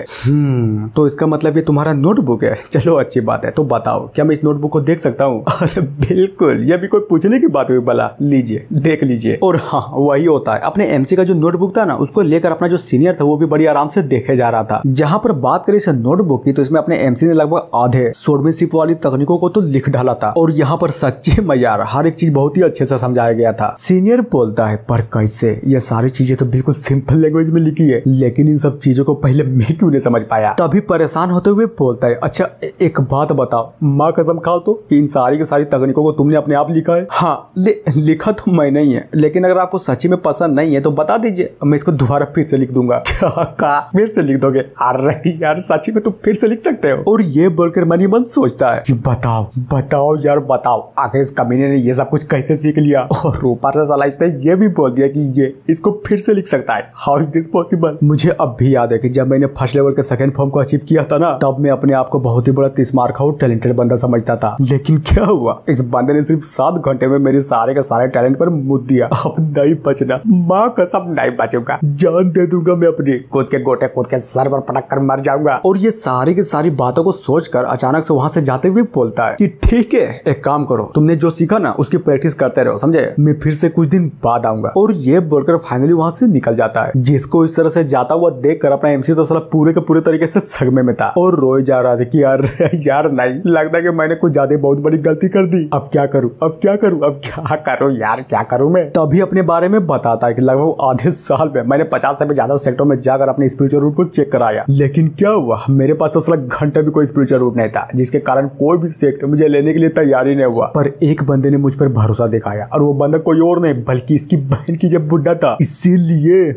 तो इसका मतलब ये तुम्हारा नोटबुक है? चलो अच्छी बात है, तो बताओ क्या मैं इस नोटबुक को देख सकता हूँ? अरे बिल्कुल, ये भी कोई पूछने की बात हुई? भला लीजिए देख लीजिए। और हाँ वही होता है, अपने एमसी का जो नोटबुक था ना उसको लेकर अपना जो सीनियर था वो भी बड़ी आराम से देखे जा रहा था। जहाँ पर बात करें इस नोटबुक की, तो इसमें अपने एमसी ने लगभग आधे स्वॉर्डमैनशिप वाली तकनीकों को तो लिख डाला था। और यहाँ पर सच्चे में यार हर एक चीज बहुत ही अच्छे से समझाया गया था। सीनियर बोलता है पर कैसे? ये सारी चीजें तो बिल्कुल सिंपल लैंग्वेज में लिखी है, लेकिन इन सब चीजों को पहले मैं क्यों नहीं समझ पाया? तभी परेशान होते हुए बोलता है, अच्छा एक बात बताओ, माँ कसम खाओ तो कि इन सारी की सारी तकनीकों को तुमने अपने आप लिखा है? हाँ लिखा तो मैं नहीं है, लेकिन अगर आपको सच्ची में पसंद नहीं है तो बता दीजिए, मैं इसको दोबारा फिर से लिख दूंगा। क्या फिर से लिख दोगे? अरे यार सच्ची में तुम फिर से लिख सकते हो? और ये बोलकर मन ही मन सोचता है कि बताओ बताओ यार बताओ, आखिर इस कमीने ने ये सब कुछ कैसे सीख लिया। और ऊपर से साला इसने ये भी बोल दिया कि ये इसको फिर से लिख सकता है। How is this possible. मुझे अब भी याद है कि जब मैंने फर्स्ट लेवल के सेकंड फॉर्म को अचीव किया था ना, तब मैं अपने आप को बहुत ही बड़ा 30 मार्क और टैलेंटेड बंदा समझता था। लेकिन क्या हुआ, इस बंदे ने सिर्फ 7 घंटे में मेरे सारे के सारे टैलेंट पर मुद्द दिया। अब नहीं बचना, माँ कसम नहीं बचूंगा, जान दे दूंगा मैं अपनी, खुद के गोटे खुद के सर पर पटक कर मर जाऊंगा। और ये सारी की सारी बातों को सोचकर अचानक से वहाँ से जाते हुए बोलता है कि ठीक है, एक काम करो, तुमने जो सीखा ना उसकी प्रैक्टिस करते रहो, समझे, मैं फिर से कुछ दिन बाद आऊंगा। और ये बोलकर फाइनली वहाँ से निकल जाता है। जिसको इस तरह से जाता हुआ देखकर अपना एमसी तो साला पूरे के पूरे तरीके से सदमे में था और रोए जा रहा था कि यार नहीं, लगता है कि मैंने कुछ ज्यादा बहुत बड़ी गलती कर दी। अब क्या करूं, अब क्या करूं, अब क्या करूं यार, क्या करूं मैं। तभी अपने बारे में बताता है कि लगभग आधे साल में मैंने 50 से भी ज्यादा सेक्टरों में जाकर अपने स्पिरिचुअल रूट को चेक कराया, लेकिन क्या हुआ, मेरे पास तो साला घंटे भी कोई स्पिरिचुअल रूट नहीं था, जिसके कारण कोई भी सेक्ट मुझे लेने के लिए तैयार ही नहीं हुआ। पर एक बंदे ने मुझ पर भरोसा दिखाया और वो बंदा कोई और नहीं बल्कि इसकी बहन की जब बुढ़ा था। इसीलिए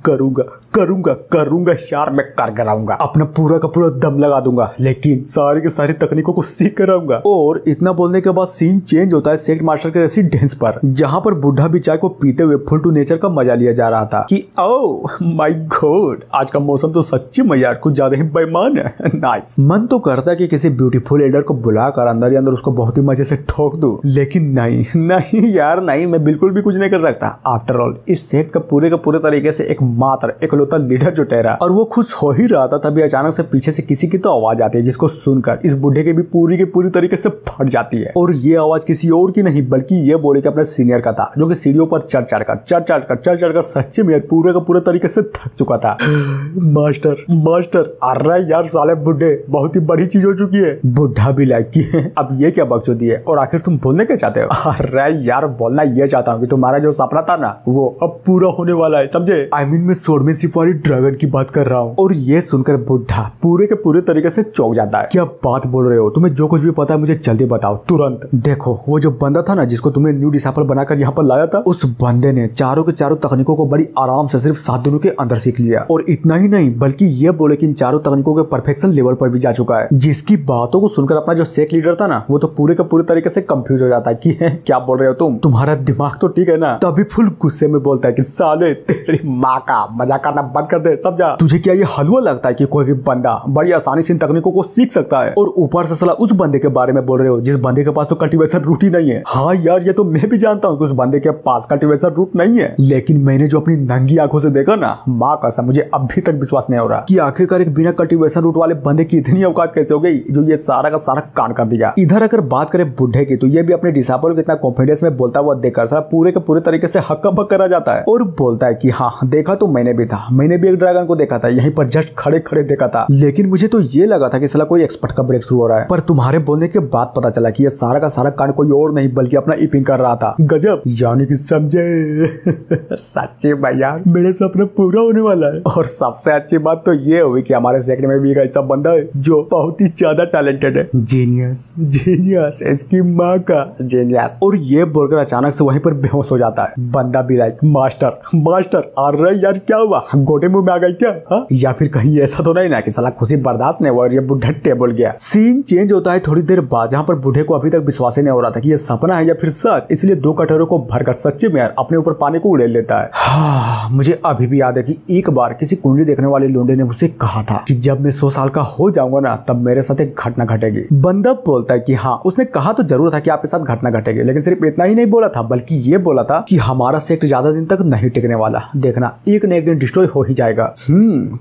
करूंगा करूंगा करूंगा यार, मैं कर कराऊंगा, अपना पूरा का पूरा दम लगा दूंगा, लेकिन सारी की सारी तकनीकों को सीख कर आऊंगा। और इतना बोलने के बाद सीन चेंज होता है सेक्ट मास्टर के रेसिडेंस पर, जहां पर बुढ़ा भी चाय को पीते हुए फुल टू नेचर का मजा लिया जा रहा था कि ओह माय गॉड, आज का मौसम तो सच्ची में यार कुछ ज्यादा ही बेईमान है। नाइस। मन तो करता है कि किसी ब्यूटीफुल एल्डर को बुलाकर अंदर ही अंदर उसको बहुत ही मजे से ठोक दूं, लेकिन नहीं नहीं यार नहीं, मैं बिल्कुल भी कुछ नहीं कर सकता। आफ्टर ऑल इस सेक्ट का पूरे तरीके से एकमात्र इकलौता लीडर जो ठहरा, और वो खुश हो ही रहा था, तभी अचानक से पीछे से किसी की तो आवाज आती है, जिसको सुनकर इस बुढ़े के भी पूरी तरीके से फट जाती है। और ये आवाज किसी और की नहीं बल्कि ये बोले कि अपने सीनियर का था, जो कि सीढ़ियों पर चढ़ कर सच्चे में पूरे का पूरे तरीके से थक चुका था। मास्टर अरे यार साले बुढ़े, बहुत ही बड़ी चीज हो चुकी है। बुढ़ा भी लाइक की है, अब ये क्या बकचोदी है, और आखिर तुम बोलने क्या चाहते हो। अरे यार बोलना ये चाहता हूँ कि तुम्हारा जो सपना था ना वो अब पूरा होने वाला है, समझे। आई मीन मैं स्वॉर्डमैनशिप वाली ड्रैगन की बात कर रहा हूँ। और ये सुनकर बुढ़ा पूरे के पूरे तरीके से चौंक जाता है। क्या बात बोल रहे हो, तुम्हें जो कुछ भी पता है मुझे जल्दी बताओ तुरंत। देखो वो जो बंदा था ना जिसको तुमने न्यू डिसाइपल बनाकर यहाँ पर लाया था, उस बंदे ने चारों के चारों तकनीकों को बड़ी आराम से सिर्फ 7 दिनों के अंदर सीख लिया। और इतना ही नहीं बल्कि ये बोले कि इन चारों तकनीकों के परफेक्शन लेवल पर भी जा चुका है, जिसकी बातों को सुनकर अपना जो सेक्ट लीडर था ना वो तो पूरे के पूरे तरीके से कंफ्यूज हो जाता है कि क्या बोल रहे हो तुम, तुम्हारा दिमाग तो ठीक है ना। तभी फुल गुस्से में बोलता है कि साले तेरी माँ का मजाक करना बंद कर दे, समझा। तुझे क्या ये हलवा लगता है कि कोई भी बंदा बड़ी आसानी से इन तकनीकों को सीख सकता है, और ऊपर से साला उस बंदे के बारे में बोल रहे हो जिस बंदे के पास तो कल्टीवेशन रूट ही नहीं है। हाँ यार ये तो मैं भी जानता हूँ कि उस बंदे के पास कल्टीवेशन रूट नहीं है, लेकिन मैंने जो अपनी नंगी आंखों से देखा ना, माँ कसम मुझे अभी तक विश्वास नहीं हो रहा कि आखिरकार एक बिना कल्टीवेशन रूट वाले बंदे की इतनी औकात कैसे हो गई जो ये सारा का सारा कांड कर दिया। इधर अगर बात करें बुढ़े की, तो ये भी अपने डिसाइपल को इतना कॉन्फिडेंस में बोलता हुआ देखकर सारा पूरे के पूरे तरीके से हक्का बक्का रह जाता है और बोलता है कि हाँ देखा तो मैंने भी था, मैंने भी एक ड्रैगन को देखा था, यहीं पर जस्ट खड़े खड़े देखा था, लेकिन मुझे तो ये लगा था कि साला कोई एक्सपर्ट का ब्रेक थ्रू हो रहा है, पर तुम्हारे बोलने के बाद पता चला कि ये सारा का सारा कांड कोई और नहीं बल्कि अपना इपिंग कर रहा था। गजब, यानी कि समझे। सच्ची भाई यार मेरा सपना पूरा होने वाला है। और सबसे अच्छी बात तो ये हुई कि हमारे सेक्ट में भी एक ऐसा बंदा है जो बहुत ही ज्यादा टैलेंटेड है। जीनियस इसकी माँ का जीनियस। और ये बोलकर अचानक से वहीं पर बेहोश हो जाता है। बंदा भी लाइक मास्टर अरे यार क्या हुआ, गोटे मुंह में आ गई क्या, हा? या फिर कहीं ऐसा तो नहीं ना कि साला खुशी बर्दाश्त नहीं हुआ और ये बुढ़ा टेबल गया। सीन चेंज होता है थोड़ी देर बाद, जहाँ पर बुढ़े को अभी तक विश्वास ही नहीं हो रहा था कि ये सपना है या फिर सच, इसलिए 2 कटोरों को भरकर सच्चे में अपने ऊपर पानी को उड़ेल लेता है। हाँ, मुझे अभी भी याद है कि एक बार किसी कुंडली देखने वाले लोंडे ने मुझसे कहा था कि जब मैं 100 साल का हो जाऊंगा ना तब मेरे साथ एक घटना घटेगी। बंदा बोलता है कि हाँ उसने कहा तो जरूर था कि आपके साथ घटना घटेगी, लेकिन सिर्फ इतना ही नहीं बोला था बल्कि ये बोला था कि हमारा सेक्ट ज्यादा दिन तक नहीं टिकने वाला, देखना एक न एक दिन डिस्ट्रॉय हो ही जाएगा।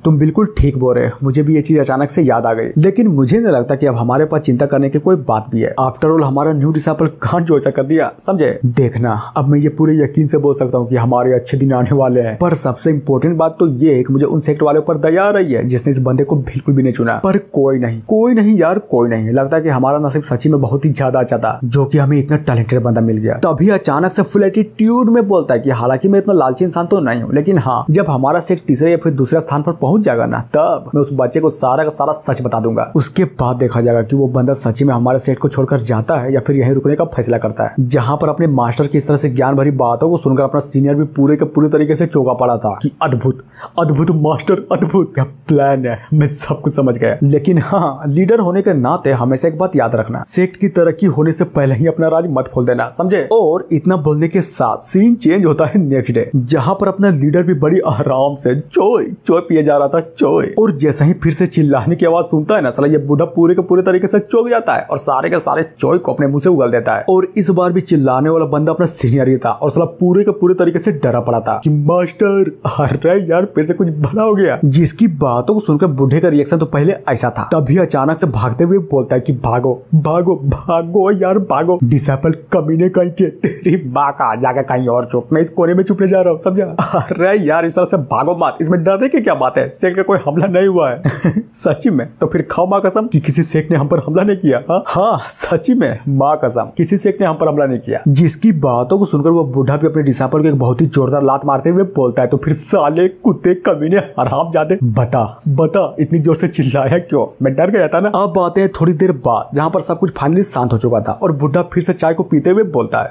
तुम बिल्कुल ठीक बोल रहे, मुझे भी ये चीज अचानक से याद आ गई, लेकिन मुझे नहीं लगता कि अब हमारे पास चिंता करने की कोई बात भी है। आफ्टर ऑल हमारा न्यू डिसाइपल कांड जो ऐसा कर दिया, समझे। देखना अब मैं ये पूरे यकीन से बोल सकता हूँ कि हमारे अच्छे दिन आने वाले हैं, पर सबसे इम्पोर्टेंट बात तो ये है कि मुझे उन सेक्ट वालों पर दया आ रही है जिसने इस बंदे को बिल्कुल भी नहीं चुना। पर कोई नहीं यार, कोई नहीं, लगता है कि हमारा नसीब सच्ची में बहुत ही ज्यादा अच्छा था जो कि हमें इतना टैलेंटेड बंदा मिल गया। तभी अचानक से फुल एटीट्यूड में बोलता है कि हालांकि मैं इतना लालची इंसान तो नहीं हूँ, लेकिन हाँ जब हमारा सेक्ट तीसरे या फिर दूसरे स्थान पर पहुंच जाएगा ना तब मैं उस बच्चे को सारा का सारा सच बता दूंगा। उसके बाद देखा जाएगा कि वो बंदा सच्ची में हमारे सेक्ट को छोड़कर जाता है या फिर यहीं रुकने का फैसला करता है। जहाँ पर अपने मास्टर की इस तरह से ज्ञान भरी बातों को सुनकर अपना सीनियर भी पूरे के पूरे तरीके से चौंका पड़ा था कि अद्भुत मास्टर, अद्भुत क्या प्लान है, मैं सब कुछ समझ गया। लेकिन हाँ, लीडर होने के नाते हमेशा एक बात याद रखना, सेक्ट की तरक्की होने से पहले ही अपना राज मत खोल देना, समझे। और इतना बोलने के साथ सीन चेंज होता है नेक्स्ट डे, जहां पर अपना लीडर भी बड़ी आराम से चोय पिए जा रहा था, चोय। और जैसा ही फिर से चिल्लाने की आवाज सुनता है ना, साला ये बूढ़ा पूरे के पूरे तरीके से चौंक जाता है और सारे के सारे चोय को अपने मुंह से उगल देता है। और इस बार भी चिल्लाने वाला बंदा अपना सीनियर ही था और साला पूरे के पूरे तरीके से डरा पड़ा था कि मास्टर, अरे यार फिर से कुछ बना हो गया। जिसकी बातों को सुनकर बूढ़े का रिएक्शन तो पहले ऐसा था, तभी अचानक से भागते हुए बोलता है कि भागो भागो भागो यार भागो, डिसेबल कमीने कहीं के, तेरी माँ का, जाकर कहीं और चुप, मैं इस कोने में चुपने जा रहा हूँ, समझा। अरे यार इस तरह से भागो मत, इसमें डरने की क्या बात है, सेक्ट का कोई हमला नहीं हुआ है। सच्ची में? तो फिर खाओ माँ कसम कि किसी सेक्ट ने हम पर हमला नहीं किया। हाँ सच्ची में, माँ कसम किसी सेक्ट ने हम पर हमला नहीं किया। जिसकी बातों को सुनकर वो बूढ़ा भी अपने डिसेबल को एक बहुत ही जोरदार लात मारते हुए बोलता है, तो फिर साले कुत्ते कमीने हराम जाते, बता बता इतनी जोर से चिल्लाया क्यों, मैं डर गया था ना। अब आते हैं थोड़ी देर बाद, जहाँ पर सब कुछ फाइनली शांत हो चुका था और बुढ़ा फिर से चाय को पीते हुए बोलता है,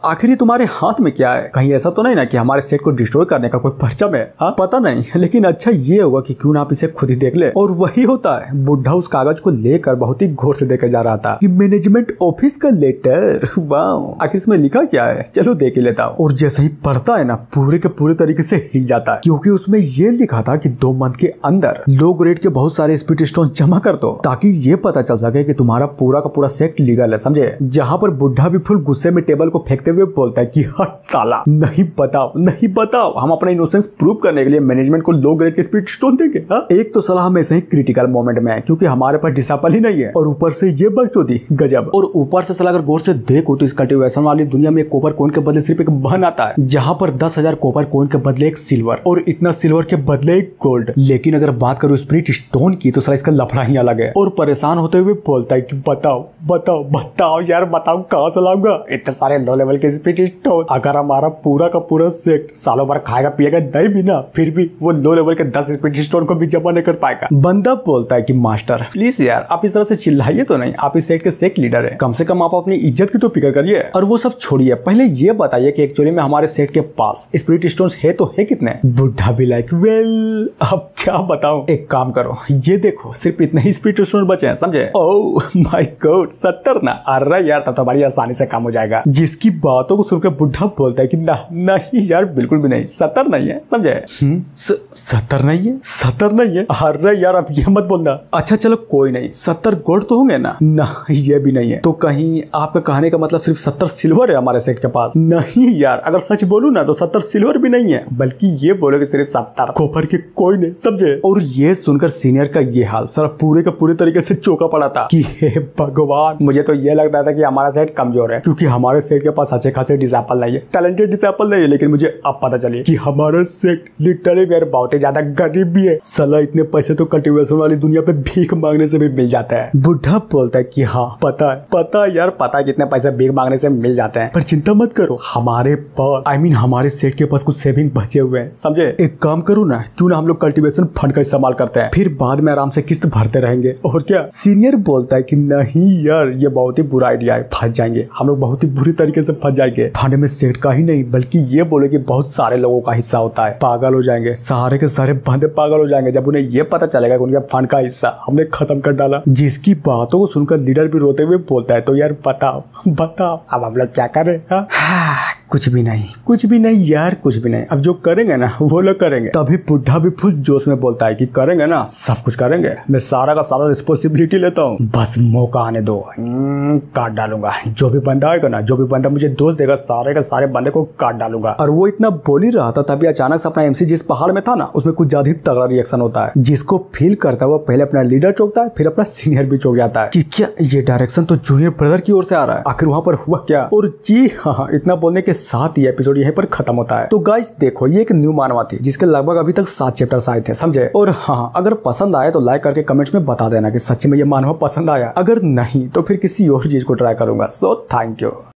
आखिर ये तुम्हारे हाथ में क्या है, कहीं ऐसा तो नहीं ना कि हमारे सेट को डिस्ट्रॉय करने का कोई परचम है। हाँ पता नहीं, लेकिन अच्छा ये होगा कि क्यों ना आप इसे खुद ही देख ले। और वही होता है, बुढ़ा उस कागज को लेकर बहुत ही गौर से देखे जा रहा था कि मैनेजमेंट ऑफिस का लेटर, वाह आखिर इसमें लिखा क्या है, चलो देख ही लेता हूँ। और जैसे ही पढ़ता है ना, पूरे के पूरे तरीके से हिल जाता है, क्योंकि उसमें ये लिखा था कि 2 मंथ के अंदर लो ग्रेड के बहुत सारे स्पीड स्टोन जमा कर दो, ताकि ये पता चल सके कि तुम्हारा पूरा का पूरा सेट लीगल है, समझे। जहाँ पर बुढ़ा भी फुल गुस्से में टेबल को फेंकते हुए बोलता है कि हट साला, नहीं बताओ नहीं बताओ, हम अपना इनोसेंस प्रूव करने के लिए मैनेजमेंट को लो ग्रेड के स्पीड स्टोन देंगे। एक तो सलाह हम ऐसे ही क्रिटिकल मोमेंट में है, क्योंकि हमारे पास डिसेबल ही नहीं है, और ऊपर से ये बकचोदी गजब। और ऊपर से सलाह अगर गौर से देखो तो इस कल्टीवेशन वाली दुनिया में कॉपर कॉइन के बदले सिर्फ एक बन आता है, जहाँ पर 10,000 कॉपर कॉइन के बदले एक सिल्वर, और इतना सिल्वर के बदले एक गोल्ड। लेकिन अगर बात करूँ स्पिरिट स्टोन की, तो साला इसका लफड़ा ही अलग है। और परेशान होते हुए बोलता है कि बताओ बताओ बताओ यार बताओ, कहाँ से लाऊंगा इतने सारे लो लेवल के स्पिरिट स्टोन। अगर हमारा पूरा का पूरा सेट सालों भर खाएगा पिएगा नहीं भी ना, फिर भी वो लो लेवल के 10 स्पिरिट स्टोन को भी जमा नहीं कर पाएगा। बंदा बोलता है कि मास्टर प्लीज यार आप इस तरह से चिल्लाइए तो नहीं, आप इस सेट के सेट लीडर है, कम से कम आप अपनी इज्जत की तो फिक्र करिए। और वो सब छोड़िए, पहले ये बताइए कि एक्चुअली में हमारे सेट के पास स्पिरिट स्टोन है तो है कितने। बुढ़ा भी लाइक वेल अब क्या बताऊं, एक काम करो ये देखो सिर्फ इतने ही स्पिरिट स्टोन बचे हैं, समझे। ओह माय गॉड 70 ना, अरे यार तब तो बड़ी आसानी से काम हो जाएगा। जिसकी बातों को सुनकर बुढ़ा बोलता है कि नहीं यार बिल्कुल भी नहीं, 70 नहीं है, समझे। 70 नहीं है, 70 नहीं है, अरे यार अब ये मत बोलना। अच्छा चलो कोई नहीं, 70 गोल्ड तो होंगे ना, ये भी नहीं है। तो कहीं आपका कहने का मतलब सिर्फ 70 सिल्वर है हमारे सेट के पास? नहीं यार, अगर सच बोलूं ना तो 70 सिल्वर भी नहीं है, बल्कि ये बोलोगे सिर्फ 70 कॉपर के कोई नहीं, समझे। और ये सुनकर सीनियर का ये हाल सारा पूरे का पूरे तरीके से चौंका पड़ा था कि हे भगवान, मुझे तो ये लगता था कि हमारा सेट कमजोर है, क्योंकि हमारे सेट के पास अच्छे खासे डिसेबल नहीं है, टैलेंटेड डिसेबल नहीं है। लेकिन मुझे अब पता चली कि हमारा सेट लिटरली यार बहुत ही ज्यादा गरीब भी है। साला इतने पैसे तो कल्टीवेशन वाली दुनिया पे भीख मांगने से भी मिल जाता है। बुढ़ा बोलता है कि हाँ पता है यार, पता है कितने पैसे भीख मांगने से मिल जाते हैं, पर चिंता मत करो, हमारे पास हमारे सेट के पास कुछ सेविंग बचे हुए हैं, समझे। एक काम करो ना, क्यों ना हम लोग कल्टीवेशन फंड का इस्तेमाल करते हैं, फिर बाद में आराम से किस्त भरते रहेंगे, और क्या। सीनियर बोलता है कि नहीं यार ये बहुत ही बुरा आइडिया है, फंस जाएंगे हम लोग, बहुत ही बुरी तरीके से फंस जाएंगे। फंड में सेट का ही नहीं बल्कि ये बोले कि बहुत सारे लोगों का हिस्सा होता है, पागल हो जाएंगे, सारे के सारे बंदे पागल हो जाएंगे जब उन्हें ये पता चलेगा कि उनके फंड का हिस्सा हमने खत्म कर डाला। जिसकी बातों को सुनकर लीडर भी रोते हुए बोलता है, तो यार बताओ अब हम लोग क्या करें। कुछ भी नहीं यार, कुछ भी नहीं, अब जो करेंगे ना वो लोग करेंगे। तभी बुढ़ा भी फुल जोश में बोलता है कि करेंगे ना, सब कुछ करेंगे, मैं सारा का सारा रिस्पॉन्सिबिलिटी लेता हूँ, बस मौका आने दो, काट डालूंगा जो भी बंदा आएगा ना, जो भी बंदा मुझे दोस्त देगा, सारे के सारे बंदे को काट डालूंगा। और वो इतना बोल ही रहा था, तभी अचानक से अपना एमसी जिस पहाड़ में था ना, उसमें कुछ ज्यादा ही तगड़ा रिएक्शन होता है, जिसको फील करता हुआ पहले अपना लीडर चौंकता है, फिर अपना सीनियर भी चौंक जाता है कि क्या ये डायरेक्शन तो जूनियर ब्रदर की ओर से आ रहा है, आखिर वहां पर हुआ क्या। और जी हाँ, इतना बोलने के साथ ही एपिसोड यहीं पर खत्म होता है। तो गाइस देखो, ये एक न्यू मानवा थी जिसके लगभग अभी तक 7 चैप्टर्स आए थे, समझे। और हाँ, अगर पसंद आए तो लाइक करके कमेंट्स में बता देना कि सच्ची में ये मानवा पसंद आया, अगर नहीं तो फिर किसी और चीज को ट्राई करूंगा। So thank you.